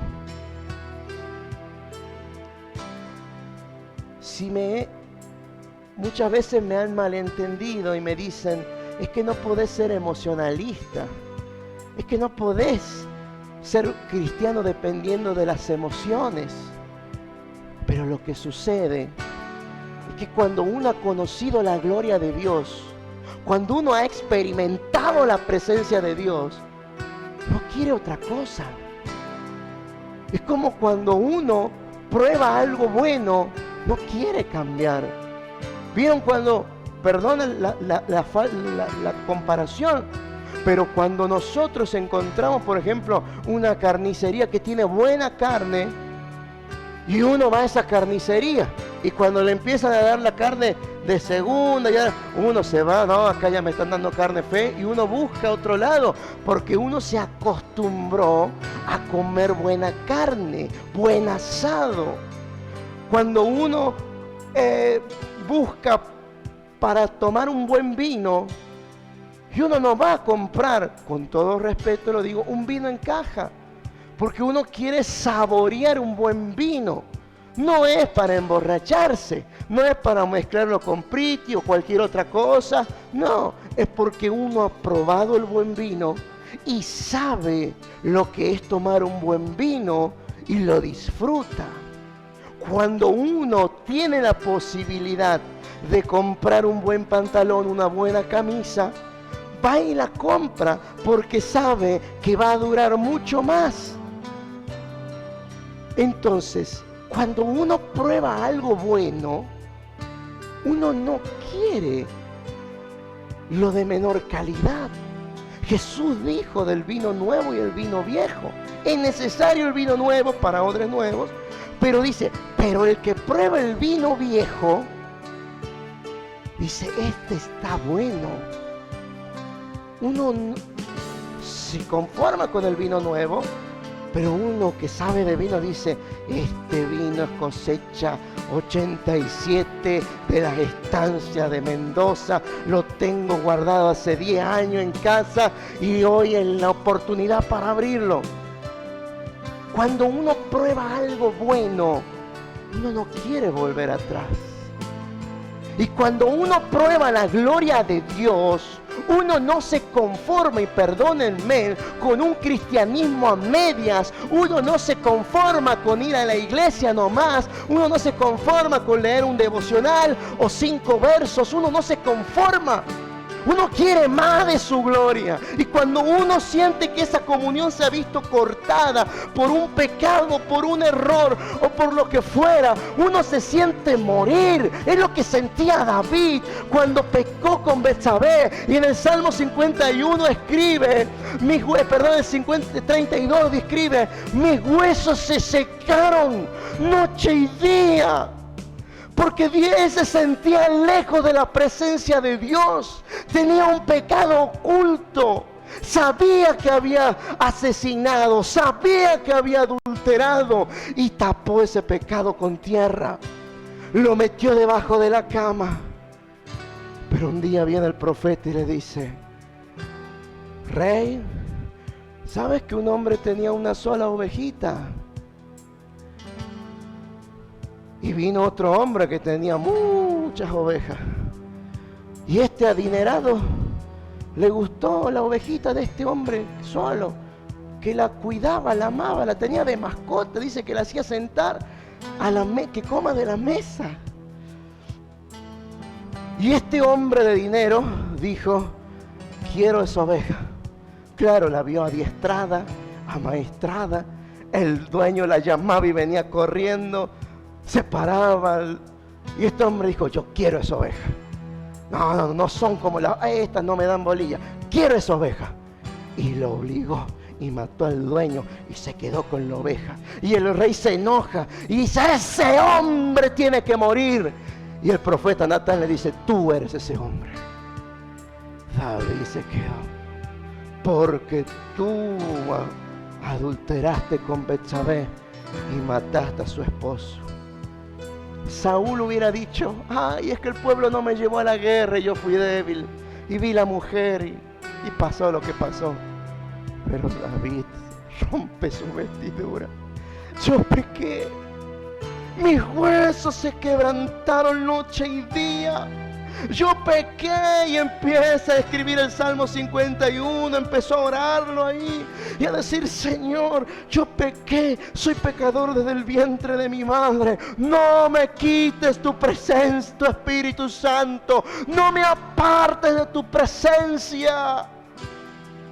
Muchas veces me han malentendido y me dicen, es que no podés ser emocionalista, es que no podés ser cristiano dependiendo de las emociones. Pero lo que sucede es que cuando uno ha conocido la gloria de Dios, cuando uno ha experimentado la presencia de Dios, no quiere otra cosa. Es como cuando uno prueba algo bueno, no quiere cambiar. ¿Vieron cuando, perdonen la comparación, pero cuando nosotros encontramos, por ejemplo, una carnicería que tiene buena carne, y uno va a esa carnicería, y cuando le empiezan a dar la carne de segunda, ya uno se va, no, acá ya me están dando carne fe, y uno busca otro lado, porque uno se acostumbró a comer buena carne, buen asado. Cuando uno busca para tomar un buen vino, y uno no va a comprar, con todo respeto lo digo, un vino en caja, porque uno quiere saborear un buen vino. No es para emborracharse, no es para mezclarlo con priti o cualquier otra cosa, no, es porque uno ha probado el buen vino y sabe lo que es tomar un buen vino y lo disfruta. Cuando uno tiene la posibilidad de comprar un buen pantalón, una buena camisa, va y la compra porque sabe que va a durar mucho más. Entonces, cuando uno prueba algo bueno, uno no quiere lo de menor calidad. Jesús dijo del vino nuevo y el vino viejo. Es necesario el vino nuevo para odres nuevos, pero dice, pero el que prueba el vino viejo, dice, este está bueno. Uno se conforma con el vino nuevo, pero uno que sabe de vino dice, este vino es cosecha 87 de las estancias de Mendoza, lo tengo guardado hace 10 años en casa y hoy es la oportunidad para abrirlo. Cuando uno prueba algo bueno, uno no quiere volver atrás. Y cuando uno prueba la gloria de Dios, uno no se conforma, y perdónenme, con un cristianismo a medias. Uno no se conforma con ir a la iglesia nomás. Uno no se conforma con leer un devocional o 5 versos. Uno no se conforma. Uno quiere más de su gloria. Y cuando uno siente que esa comunión se ha visto cortada por un pecado, por un error o por lo que fuera, uno se siente morir. Es lo que sentía David cuando pecó con Betsabé. Y en el Salmo 51 escribe, el 32 escribe, mis huesos se secaron noche y día. Porque él se sentía lejos de la presencia de Dios. Tenía un pecado oculto. Sabía que había asesinado, sabía que había adulterado y tapó ese pecado con tierra. Lo metió debajo de la cama. Pero un día viene el profeta y le dice: Rey, ¿sabes que un hombre tenía una sola ovejita? Y vino otro hombre que tenía muchas ovejas. Y este adinerado le gustó la ovejita de este hombre solo, que la cuidaba, la amaba, la tenía de mascota. Dice que la hacía sentar a que coma de la mesa. Y este hombre de dinero dijo: quiero esa oveja. Claro, la vio adiestrada, amaestrada. El dueño la llamaba y venía corriendo, se paraba. Y este hombre dijo: yo quiero esa oveja. No son como estas, no me dan bolilla. Quiero esa oveja. Y lo obligó y mató al dueño y se quedó con la oveja. Y el rey se enoja y dice: ese hombre tiene que morir. Y el profeta Natán le dice: tú eres ese hombre. David se quedó, porque tú adulteraste con Betsabé y mataste a su esposo. Saúl hubiera dicho: ay, es que el pueblo no me llevó a la guerra y yo fui débil y vi la mujer y pasó lo que pasó. Pero David rompe su vestidura. Yo pequé, mis huesos se quebrantaron noche y día. Yo pequé, y empieza a escribir el Salmo 51, empezó a orarlo ahí y a decir: Señor, yo pequé, soy pecador desde el vientre de mi madre. No me quites tu presencia, tu Espíritu Santo, no me apartes de tu presencia.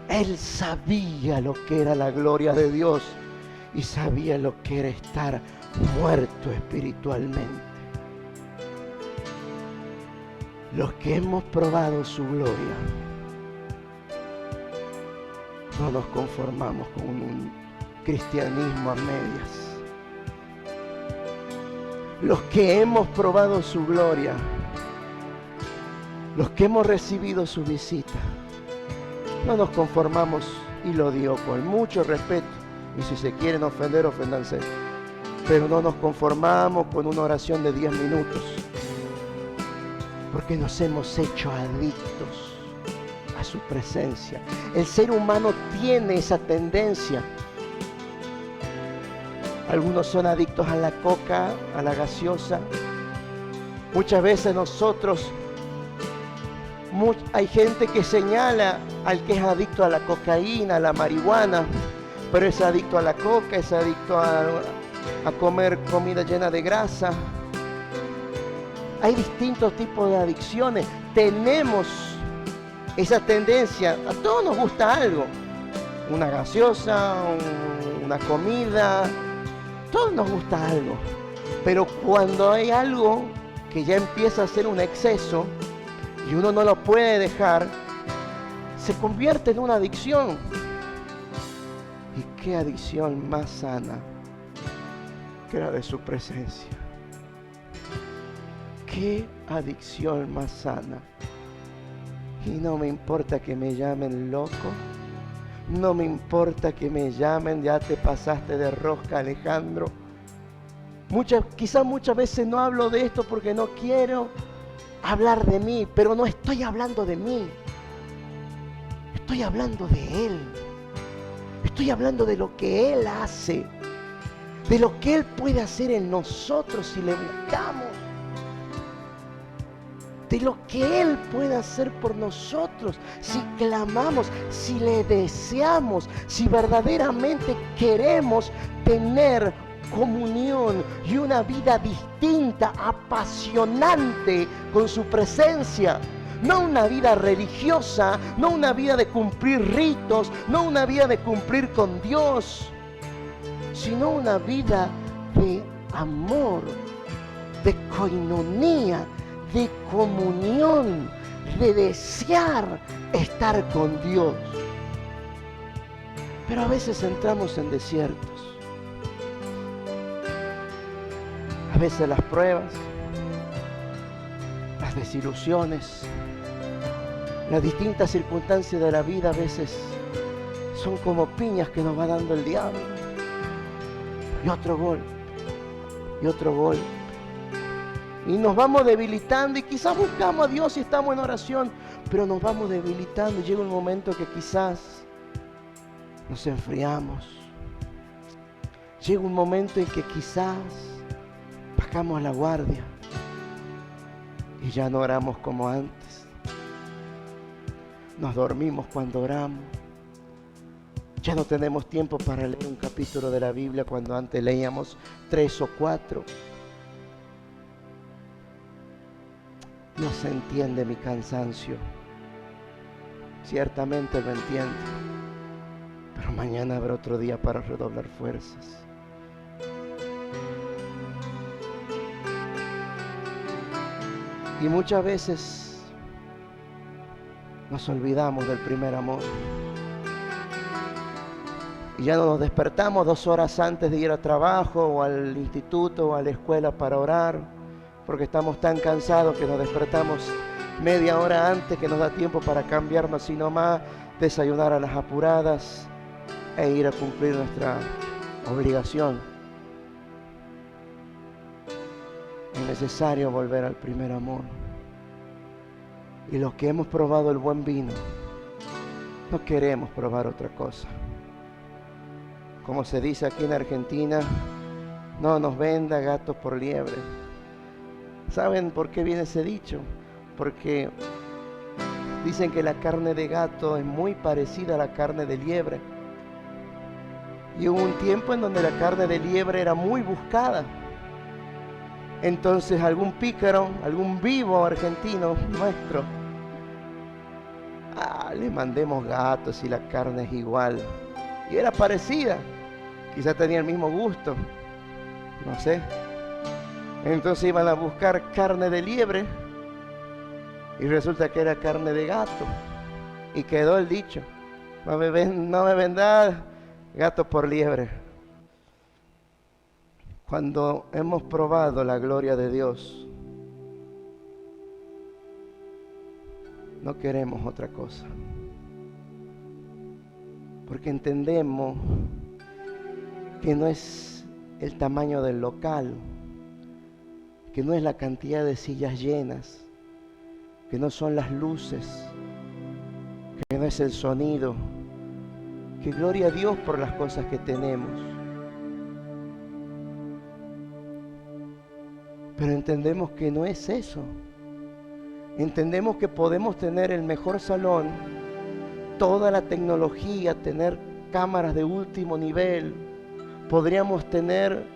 Él sabía lo que era la gloria de Dios y sabía lo que era estar muerto espiritualmente. Los que hemos probado su gloria, no nos conformamos con un cristianismo a medias. Los que hemos probado su gloria, los que hemos recibido su visita, no nos conformamos, y lo digo con mucho respeto, y si se quieren ofender, oféndanse, pero no nos conformamos con una oración de 10 minutos. Porque nos hemos hecho adictos a su presencia. El ser humano tiene esa tendencia. Algunos son adictos a la coca, a la gaseosa. Muchas veces hay gente que señala al que es adicto a la cocaína, a la marihuana, pero es adicto a la coca, es adicto a comer comida llena de grasa. Hay distintos tipos de adicciones. Tenemos esa tendencia. A todos nos gusta algo. Una gaseosa, una comida. A todos nos gusta algo. Pero cuando hay algo que ya empieza a ser un exceso y uno no lo puede dejar, se convierte en una adicción. ¿Y qué adicción más sana que la de su presencia? ¿Qué adicción más sana? Y no me importa que me llamen loco, no me importa que me llamen: ya te pasaste de rosca, Alejandro. Quizás muchas veces no hablo de esto porque no quiero hablar de mí, pero no estoy hablando de mí. Estoy hablando de Él. Estoy hablando de lo que Él hace, de lo que Él puede hacer en nosotros si le buscamos. De lo que Él puede hacer por nosotros si clamamos, si le deseamos, si verdaderamente queremos tener comunión y una vida distinta, apasionante con su presencia. No una vida religiosa, no una vida de cumplir ritos, no una vida de cumplir con Dios, sino una vida de amor, de coinonía, de comunión, de desear estar con Dios. Pero a veces entramos en desiertos. A veces las pruebas, las desilusiones, Las distintas circunstancias de la vida a veces son como piñas que nos va dando el diablo. Y otro gol. Y otro gol. Y nos vamos debilitando y quizás buscamos a Dios y estamos en oración, pero nos vamos debilitando y llega un momento que quizás nos enfriamos. Llega un momento en que quizás bajamos la guardia y ya no oramos como antes. Nos dormimos cuando oramos. Ya no tenemos tiempo para leer un capítulo de la Biblia cuando antes leíamos 3 o 4. No se entiende mi cansancio. Ciertamente lo entiendo. Pero mañana habrá otro día para redoblar fuerzas. Y muchas veces nos olvidamos del primer amor. Y ya no nos despertamos 2 horas antes de ir al trabajo o al instituto o a la escuela para orar, porque estamos tan cansados que nos despertamos media hora antes, que nos da tiempo para cambiarnos así nomás, desayunar a las apuradas e ir a cumplir nuestra obligación. Es necesario volver al primer amor. Y los que hemos probado el buen vino, no queremos probar otra cosa. Como se dice aquí en Argentina, no nos venda gatos por liebre. ¿Saben por qué viene ese dicho? Porque dicen que la carne de gato es muy parecida a la carne de liebre. Y hubo un tiempo en donde la carne de liebre era muy buscada. Entonces algún pícaro, algún vivo argentino nuestro, le mandemos gatos y la carne es igual. Y era parecida, quizás tenía el mismo gusto, no sé. Entonces iban a buscar carne de liebre y resulta que era carne de gato. Y quedó el dicho, no me vendas gato por liebre. Cuando hemos probado la gloria de Dios, no queremos otra cosa. Porque entendemos que no es el tamaño del local, que no es la cantidad de sillas llenas, que no son las luces, que no es el sonido, que gloria a Dios por las cosas que tenemos. Pero entendemos que no es eso. Entendemos que podemos tener el mejor salón, toda la tecnología, tener cámaras de último nivel, podríamos tener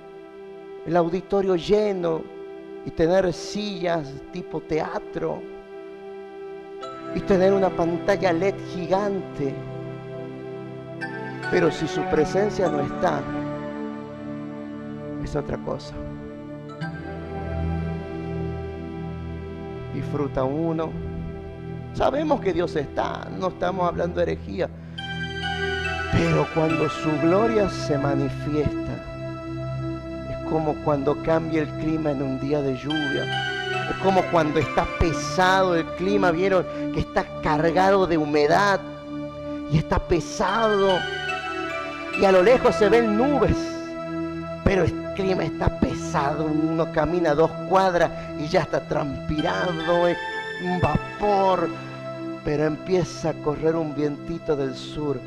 el auditorio lleno y tener sillas tipo teatro y tener una pantalla LED gigante. Pero si su presencia no está, es otra cosa. Disfruta uno. Sabemos que Dios está, no estamos hablando de herejía. Pero cuando su gloria se manifiesta, es como cuando cambia el clima en un día de lluvia. Es como cuando está pesado el clima, vieron que está cargado de humedad y está pesado. Y a lo lejos se ven nubes, pero el clima está pesado. Uno camina 2 cuadras y ya está transpirado, es un vapor, pero empieza a correr un vientito del sur.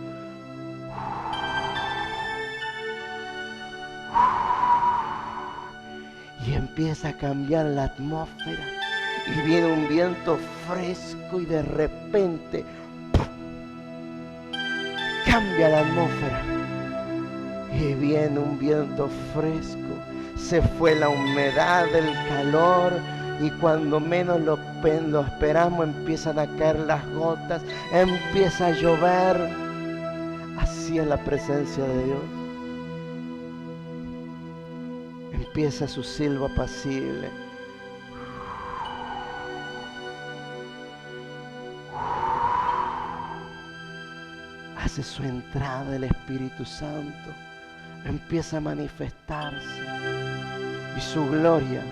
Y empieza a cambiar la atmósfera y viene un viento fresco y de repente cambia la atmósfera y viene un viento fresco. Se fue la humedad, el calor, y cuando menos lo esperamos empiezan a caer las gotas, empieza a llover. Así es la presencia de Dios. Empieza su silbo apacible. Hace su entrada el Espíritu Santo. Empieza a manifestarse. Y su gloria,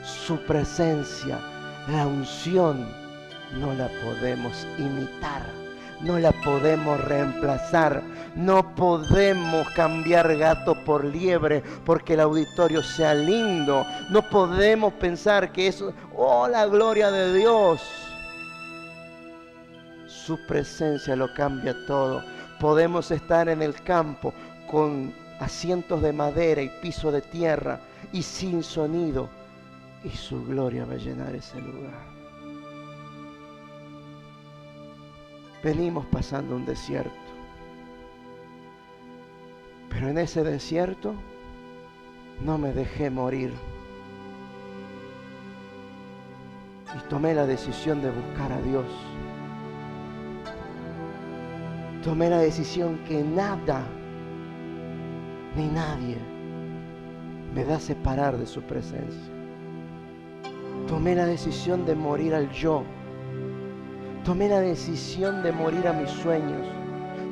su presencia, la unción no la podemos imitar, no la podemos reemplazar, no podemos cambiar gato por liebre porque el auditorio sea lindo, no podemos pensar que eso, oh, la gloria de Dios. Su presencia lo cambia todo. Podemos estar en el campo con asientos de madera y piso de tierra y sin sonido, y su gloria va a llenar ese lugar. Venimos pasando un desierto, pero en ese desierto no me dejé morir y tomé la decisión de buscar a Dios. Tomé la decisión que nada ni nadie me da separar de su presencia. Tomé la decisión de morir al yo. Tomé la decisión de morir a mis sueños.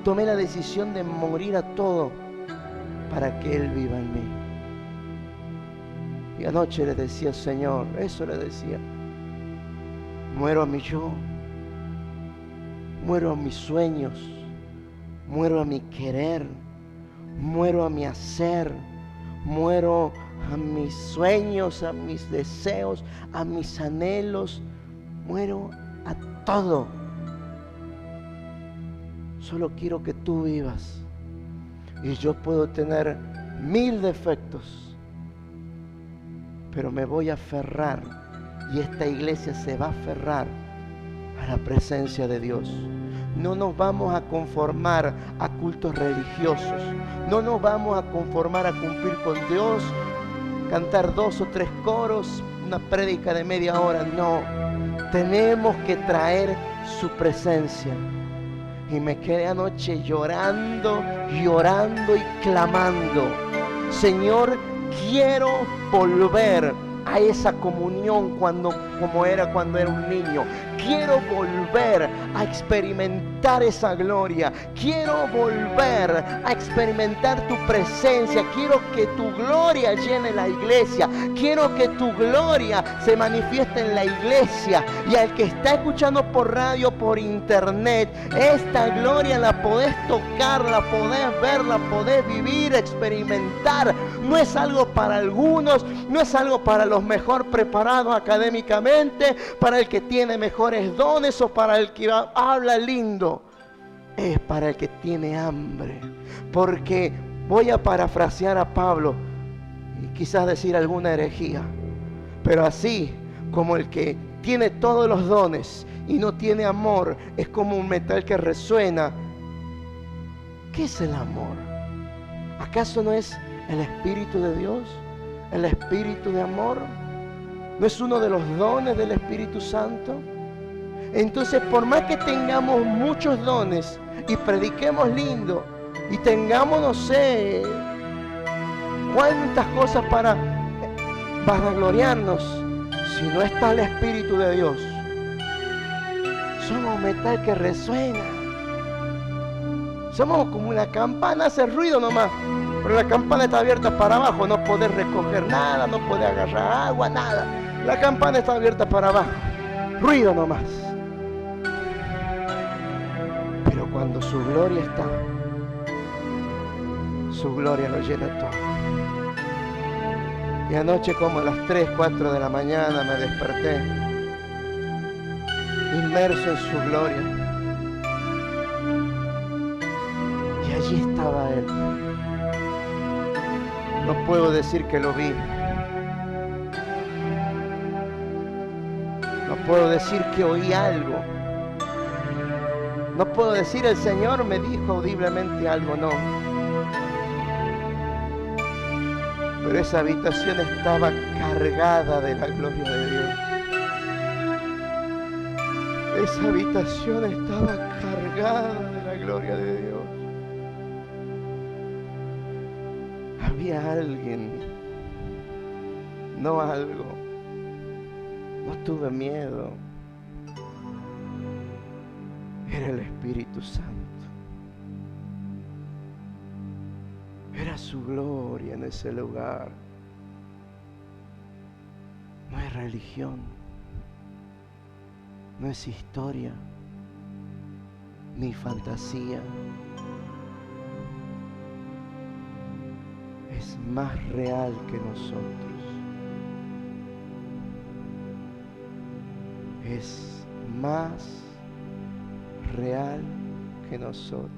Tomé la decisión de morir a todo para que Él viva en mí. Y anoche le decía, Señor, eso le decía, muero a mi yo, muero a mis sueños, muero a mi querer, muero a mi hacer, muero a mis sueños, a mis deseos, a mis anhelos, muero a todo. Solo quiero que tú vivas. Y yo puedo tener 1000 defectos, pero me voy a aferrar, y esta iglesia se va a aferrar a la presencia de Dios. No nos vamos a conformar a cultos religiosos. No nos vamos a conformar a cumplir con Dios, cantar 2 o 3 coros, una prédica de media hora. No, tenemos que traer su presencia. Y me quedé anoche llorando y clamando. Señor, quiero volver a esa comunión como era cuando era un niño. Quiero volver a experimentar esa gloria. Quiero volver a experimentar tu presencia. Quiero que tu gloria llene la iglesia. Quiero que tu gloria se manifieste en la iglesia. Y al que está escuchando por radio, por internet, esta gloria la podés tocar, la podés ver, la podés vivir, experimentar. No es algo para algunos, no es algo para los mejor preparados académicamente, para el que tiene mejores dones o para el que habla lindo. Es para el que tiene hambre. Porque voy a parafrasear a Pablo y quizás decir alguna herejía, pero así como el que tiene todos los dones y no tiene amor es como un metal que resuena. ¿Qué es el amor? ¿Acaso no es el Espíritu de Dios? ¿El Espíritu de amor? ¿No es uno de los dones del Espíritu Santo? Entonces, por más que tengamos muchos dones y prediquemos lindo y tengamos, no sé, cuántas cosas para gloriarnos, si no está el Espíritu de Dios, somos metal que resuena. Somos como una campana, hace ruido nomás, pero la campana está abierta para abajo, no podés recoger nada, no podés agarrar agua, nada. La campana está abierta para abajo, ruido nomás. Pero cuando su gloria está, su gloria lo llena todo. Y anoche como a las 3, 4 de la mañana me desperté, inmerso en su gloria. Y allí estaba Él. No puedo decir que lo vi. No puedo decir que oí algo. No puedo decir el Señor me dijo audiblemente algo, no. Pero esa habitación estaba cargada de la gloria de Dios. Esa habitación estaba cargada de la gloria de Dios. Había alguien, no algo. No tuve miedo. Era el Espíritu Santo. Era su gloria en ese lugar. No es religión. no es historia ni fantasía. Es más real que nosotros. Es más real que nosotros.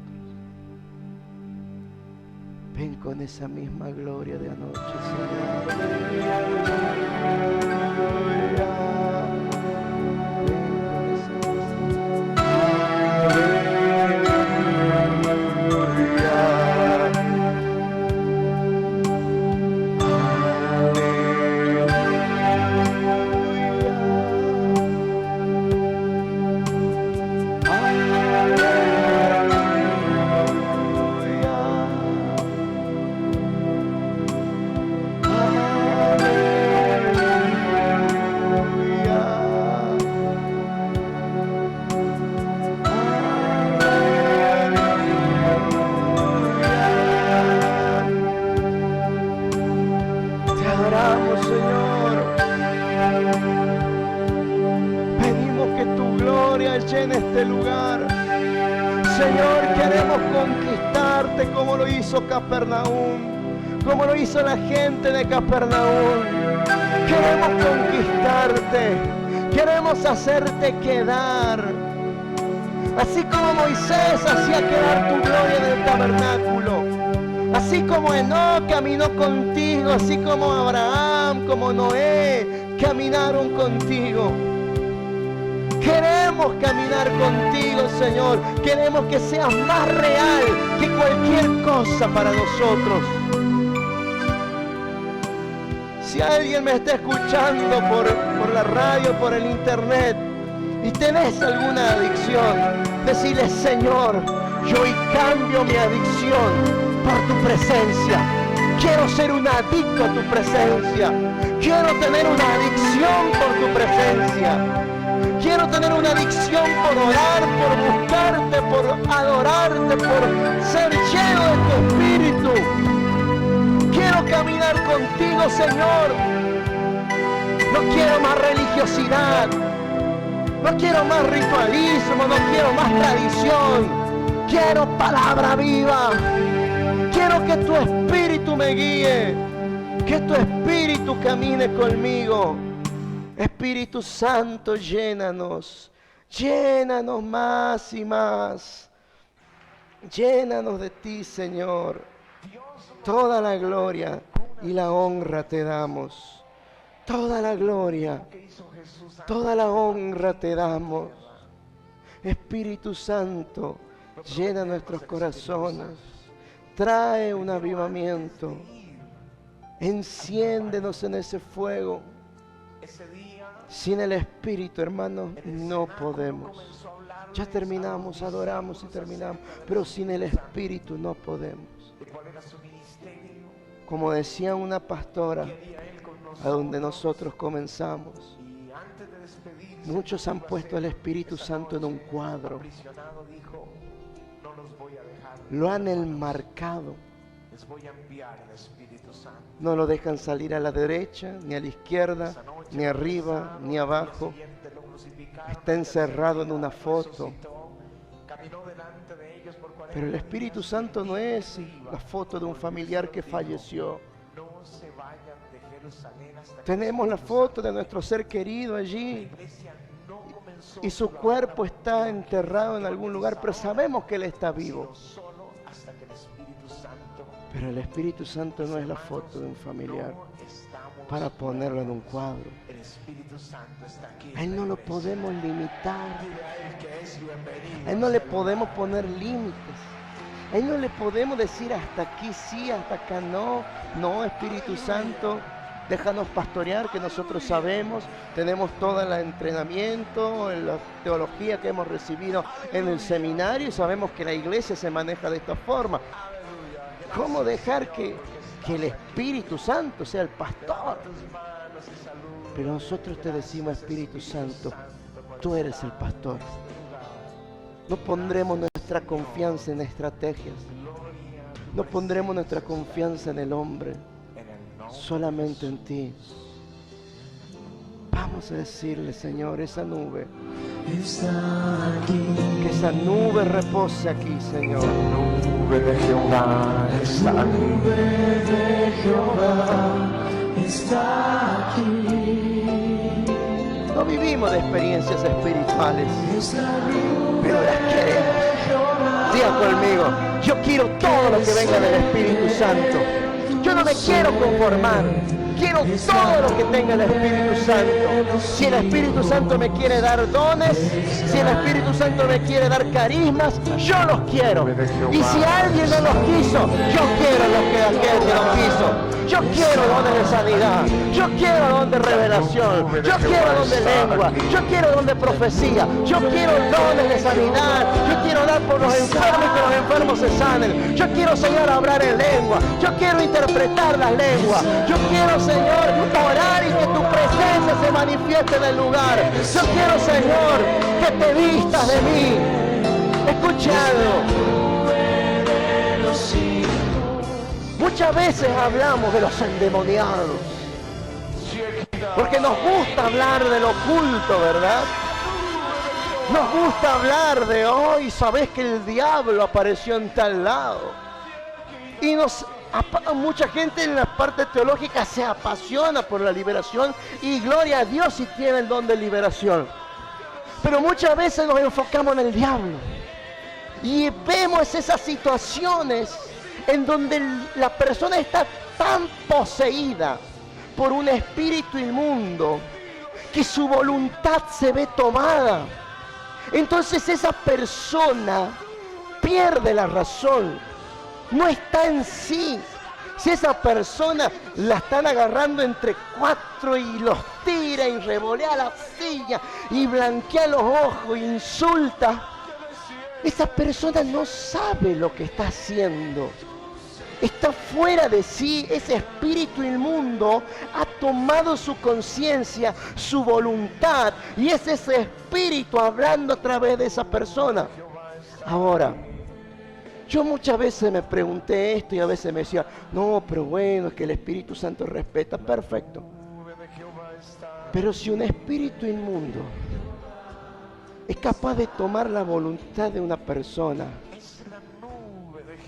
Ven con esa misma gloria de anoche, Señor. En este lugar, Señor, queremos conquistarte como lo hizo Capernaum, como lo hizo la gente de Capernaum. Queremos conquistarte, queremos hacerte quedar, así como Moisés hacía quedar tu gloria en el tabernáculo, así como Enoc caminó contigo, así como Abraham, como Noé caminaron contigo. Queremos caminar contigo, Señor. Queremos que seas más real que cualquier cosa para nosotros. Si alguien me está escuchando por la radio, por el internet, y tenés alguna adicción, decirle: Señor, yo hoy cambio mi adicción por tu presencia. Quiero ser un adicto a tu presencia. Quiero tener una adicción por tu presencia. Quiero tener una adicción por orar, por buscarte, por adorarte, por ser lleno de tu espíritu. Quiero caminar contigo, Señor. No quiero más religiosidad. No quiero más ritualismo, no quiero más tradición. Quiero palabra viva. Quiero que tu espíritu me guíe. Que tu espíritu camine conmigo. Espíritu Santo, llénanos, llénanos más y más, llénanos de ti, Señor. Toda la gloria y la honra te damos, toda la gloria, toda la honra te damos. Espíritu Santo, llena nuestros corazones, trae un avivamiento, enciéndenos en ese fuego. Sin el Espíritu, hermanos, no podemos. Ya terminamos, adoramos y terminamos, pero sin el Espíritu no podemos. Como decía una pastora, a donde nosotros comenzamos, muchos han puesto al Espíritu Santo en un cuadro, lo han enmarcado, no lo dejan salir a la derecha, ni a la izquierda, ni arriba, ni abajo. Está encerrado en una foto. Pero el Espíritu Santo no es la foto de un familiar que falleció. Tenemos la foto de nuestro ser querido allí y su cuerpo está enterrado en algún lugar, pero sabemos que Él está vivo. Pero el Espíritu Santo no es la foto de un familiar para ponerlo en un cuadro. A Él no lo podemos limitar. A Él no le podemos poner límites. A Él no le podemos decir hasta aquí sí, hasta acá no. No, Espíritu Santo, déjanos pastorear, que nosotros sabemos, tenemos todo el entrenamiento, la teología que hemos recibido en el seminario y sabemos que la iglesia se maneja de esta forma. ¿Cómo dejar que el Espíritu Santo sea el pastor? Pero nosotros te decimos: Espíritu Santo, tú eres el pastor. No pondremos nuestra confianza en estrategias. No pondremos nuestra confianza en el hombre. Solamente en ti. Vamos a decirle: Señor, esa nube Que esa nube repose aquí, Señor. Nube de Jehová está aquí. Nube de Jehová está aquí. No vivimos de experiencias espirituales, pero las queremos. Diga conmigo, yo quiero todo lo que venga del Espíritu Santo. Yo no me quiero conformar. Quiero todo lo que tenga el Espíritu Santo. Si el Espíritu Santo me quiere dar dones, si el Espíritu Santo me quiere dar carismas, yo los quiero. Y si alguien no los quiso, yo quiero lo que aquel que los quiso. Yo quiero dones de sanidad, yo quiero don de revelación, yo quiero don de lengua, yo quiero don de profecía, yo quiero dones de sanidad, yo quiero dar por los enfermos y que los enfermos se sanen. Yo quiero, Señor, hablar en lengua, yo quiero interpretar las lenguas, yo quiero, Señor, orar y que tu presencia se manifieste en el lugar. Yo quiero, Señor, que te vistas de mí. Escucha algo. Muchas veces hablamos de los endemoniados, porque nos gusta hablar del oculto, ¿verdad? Nos gusta hablar de hoy, sabes que el diablo apareció en tal lado. Y mucha gente en la parte teológica se apasiona por la liberación y gloria a Dios si tiene el don de liberación. Pero muchas veces nos enfocamos en el diablo y vemos esas situaciones en donde la persona está tan poseída por un espíritu inmundo que su voluntad se ve tomada. Entonces esa persona pierde la razón, no está en sí. Si esa persona la están agarrando entre cuatro y los tira y revolea la silla y blanquea los ojos e insulta, esa persona no sabe lo que está haciendo. Está fuera de sí, ese espíritu inmundo ha tomado su conciencia, su voluntad, y es ese espíritu hablando a través de esa persona. Ahora, yo muchas veces me pregunté esto y a veces me decía, no, pero bueno, es que el Espíritu Santo respeta, perfecto. Pero si un espíritu inmundo es capaz de tomar la voluntad de una persona,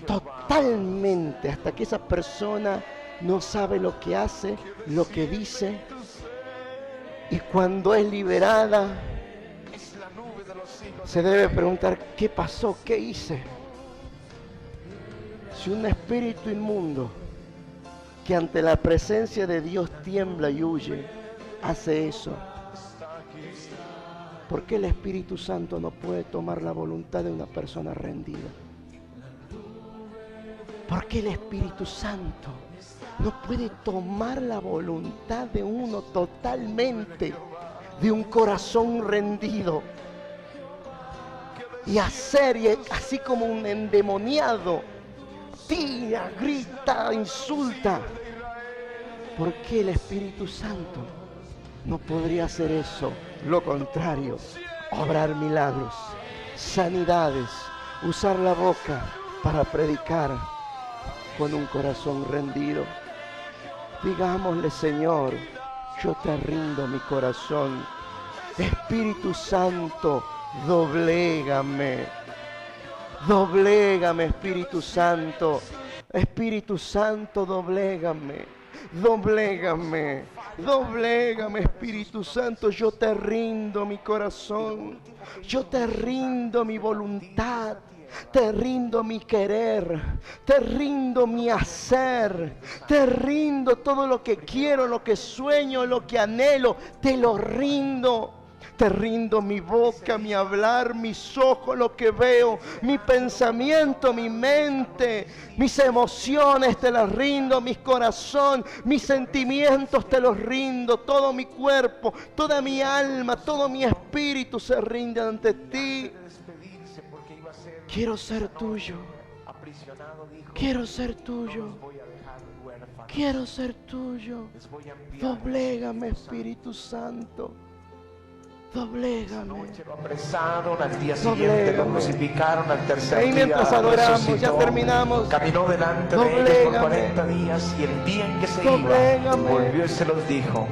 totalmente, hasta que esa persona no sabe lo que hace, lo que dice, y cuando es liberada se debe preguntar, ¿qué pasó? ¿Qué hice? Si un espíritu inmundo que ante la presencia de Dios tiembla y huye, hace eso, ¿por qué el Espíritu Santo no puede tomar la voluntad de una persona rendida? ¿Por qué el Espíritu Santo no puede tomar la voluntad de uno totalmente, de un corazón rendido? Y hacer, así como un endemoniado, tira, grita, insulta. ¿Por qué el Espíritu Santo no podría hacer eso? Lo contrario, obrar milagros, sanidades, usar la boca para predicar con un corazón rendido. Digámosle, Señor, yo te rindo mi corazón. Espíritu Santo, doblégame. Doblégame, Espíritu Santo. Espíritu Santo, doblégame. Doblégame. Doblégame, Espíritu Santo. Yo te rindo mi corazón. Yo te rindo mi voluntad. Te rindo mi querer, te rindo mi hacer, te rindo todo lo que quiero, lo que sueño, lo que anhelo, te lo rindo. Te rindo mi boca, mi hablar, mis ojos, lo que veo, mi pensamiento, mi mente, mis emociones te las rindo, mi corazón, mis sentimientos te los rindo, todo mi cuerpo, toda mi alma, todo mi espíritu se rinde ante ti. Quiero ser tuyo. Quiero ser tuyo. Quiero ser tuyo. Doblégame, Espíritu Santo. Doblégame. Lo apresaron, al día siguiente lo crucificaron, al tercer ahí día mientras adoramos, resucitó, ya terminamos. caminó delante de ellos por 40 días y el día en que se iba, volvió y se los dijo.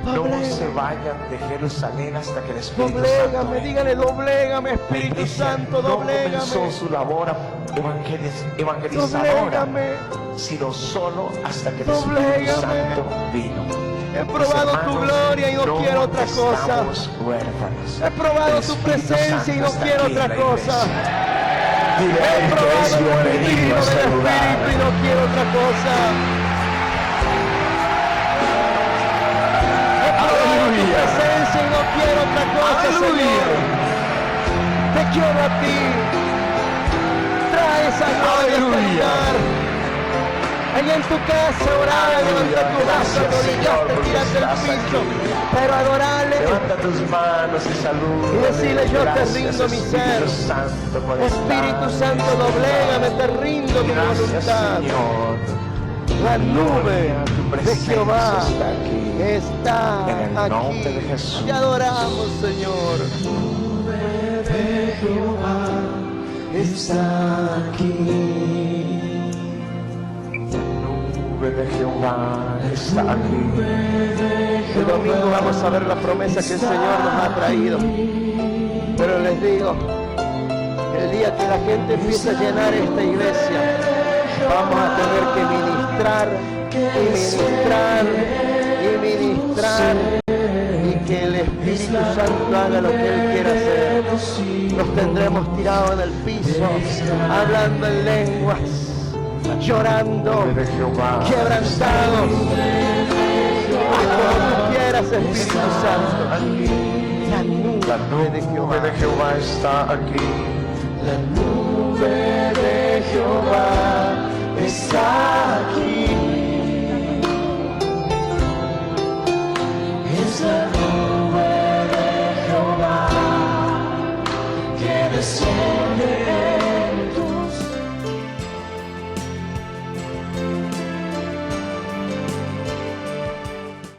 no Doblégame. se vayan de Jerusalén hasta que el Espíritu Santo Doblégame, venga. dígale, doblégame, La Espíritu iglesia Santo, no doblégame. comenzó su labor evangelizadora, Doblégame. sino solo hasta que el Doblégame. Espíritu Santo vino. He probado Mis tu hermanos, gloria y no quiero otra cosa. estamos huérfanos. He probado El tu Espíritu presencia y no Santo está quiero aquí en otra la cosa. iglesia. Dile a He él que es probado el bienvenido Espíritu a este del lugar. Espíritu y no quiero otra cosa. He probado tu Aleluya. presencia y no quiero otra cosa, Aleluya. Señor. Te quiero a ti. Trae esa gloria a este Aleluya. lugar. Allá en tu casa, orale, levanta tu brazo, Gracias, arrodillaste, Señor, porque tírate al estás piso. aquí. Pero adorale. Levanta tus manos y saluda. Y decirle, yo te rindo mi ser. Santo, por Espíritu estar Santo, en este doblégame, lugar. te rindo mi Gracias, voluntad. Señor. La nube Tu de presencia Jehová está aquí. está En el nombre de aquí. Jesús. Te adoramos, Señor. Está aquí. Nube de Jehová está aquí. El domingo vamos a ver la promesa que el Señor nos ha traído. Pero les digo, el día que la gente empiece a llenar esta iglesia, vamos a tener que ministrar y ministrar y ministrar y que el Espíritu Santo haga lo que Él quiera hacer. Nos tendremos tirados en el piso, hablando en lenguas, llorando, Nube de Jehová. quebrantados. Haz como tú quieras, Espíritu Santo. La nube de Jehová. Nube de Jehová está aquí. La nube de Jehová está aquí.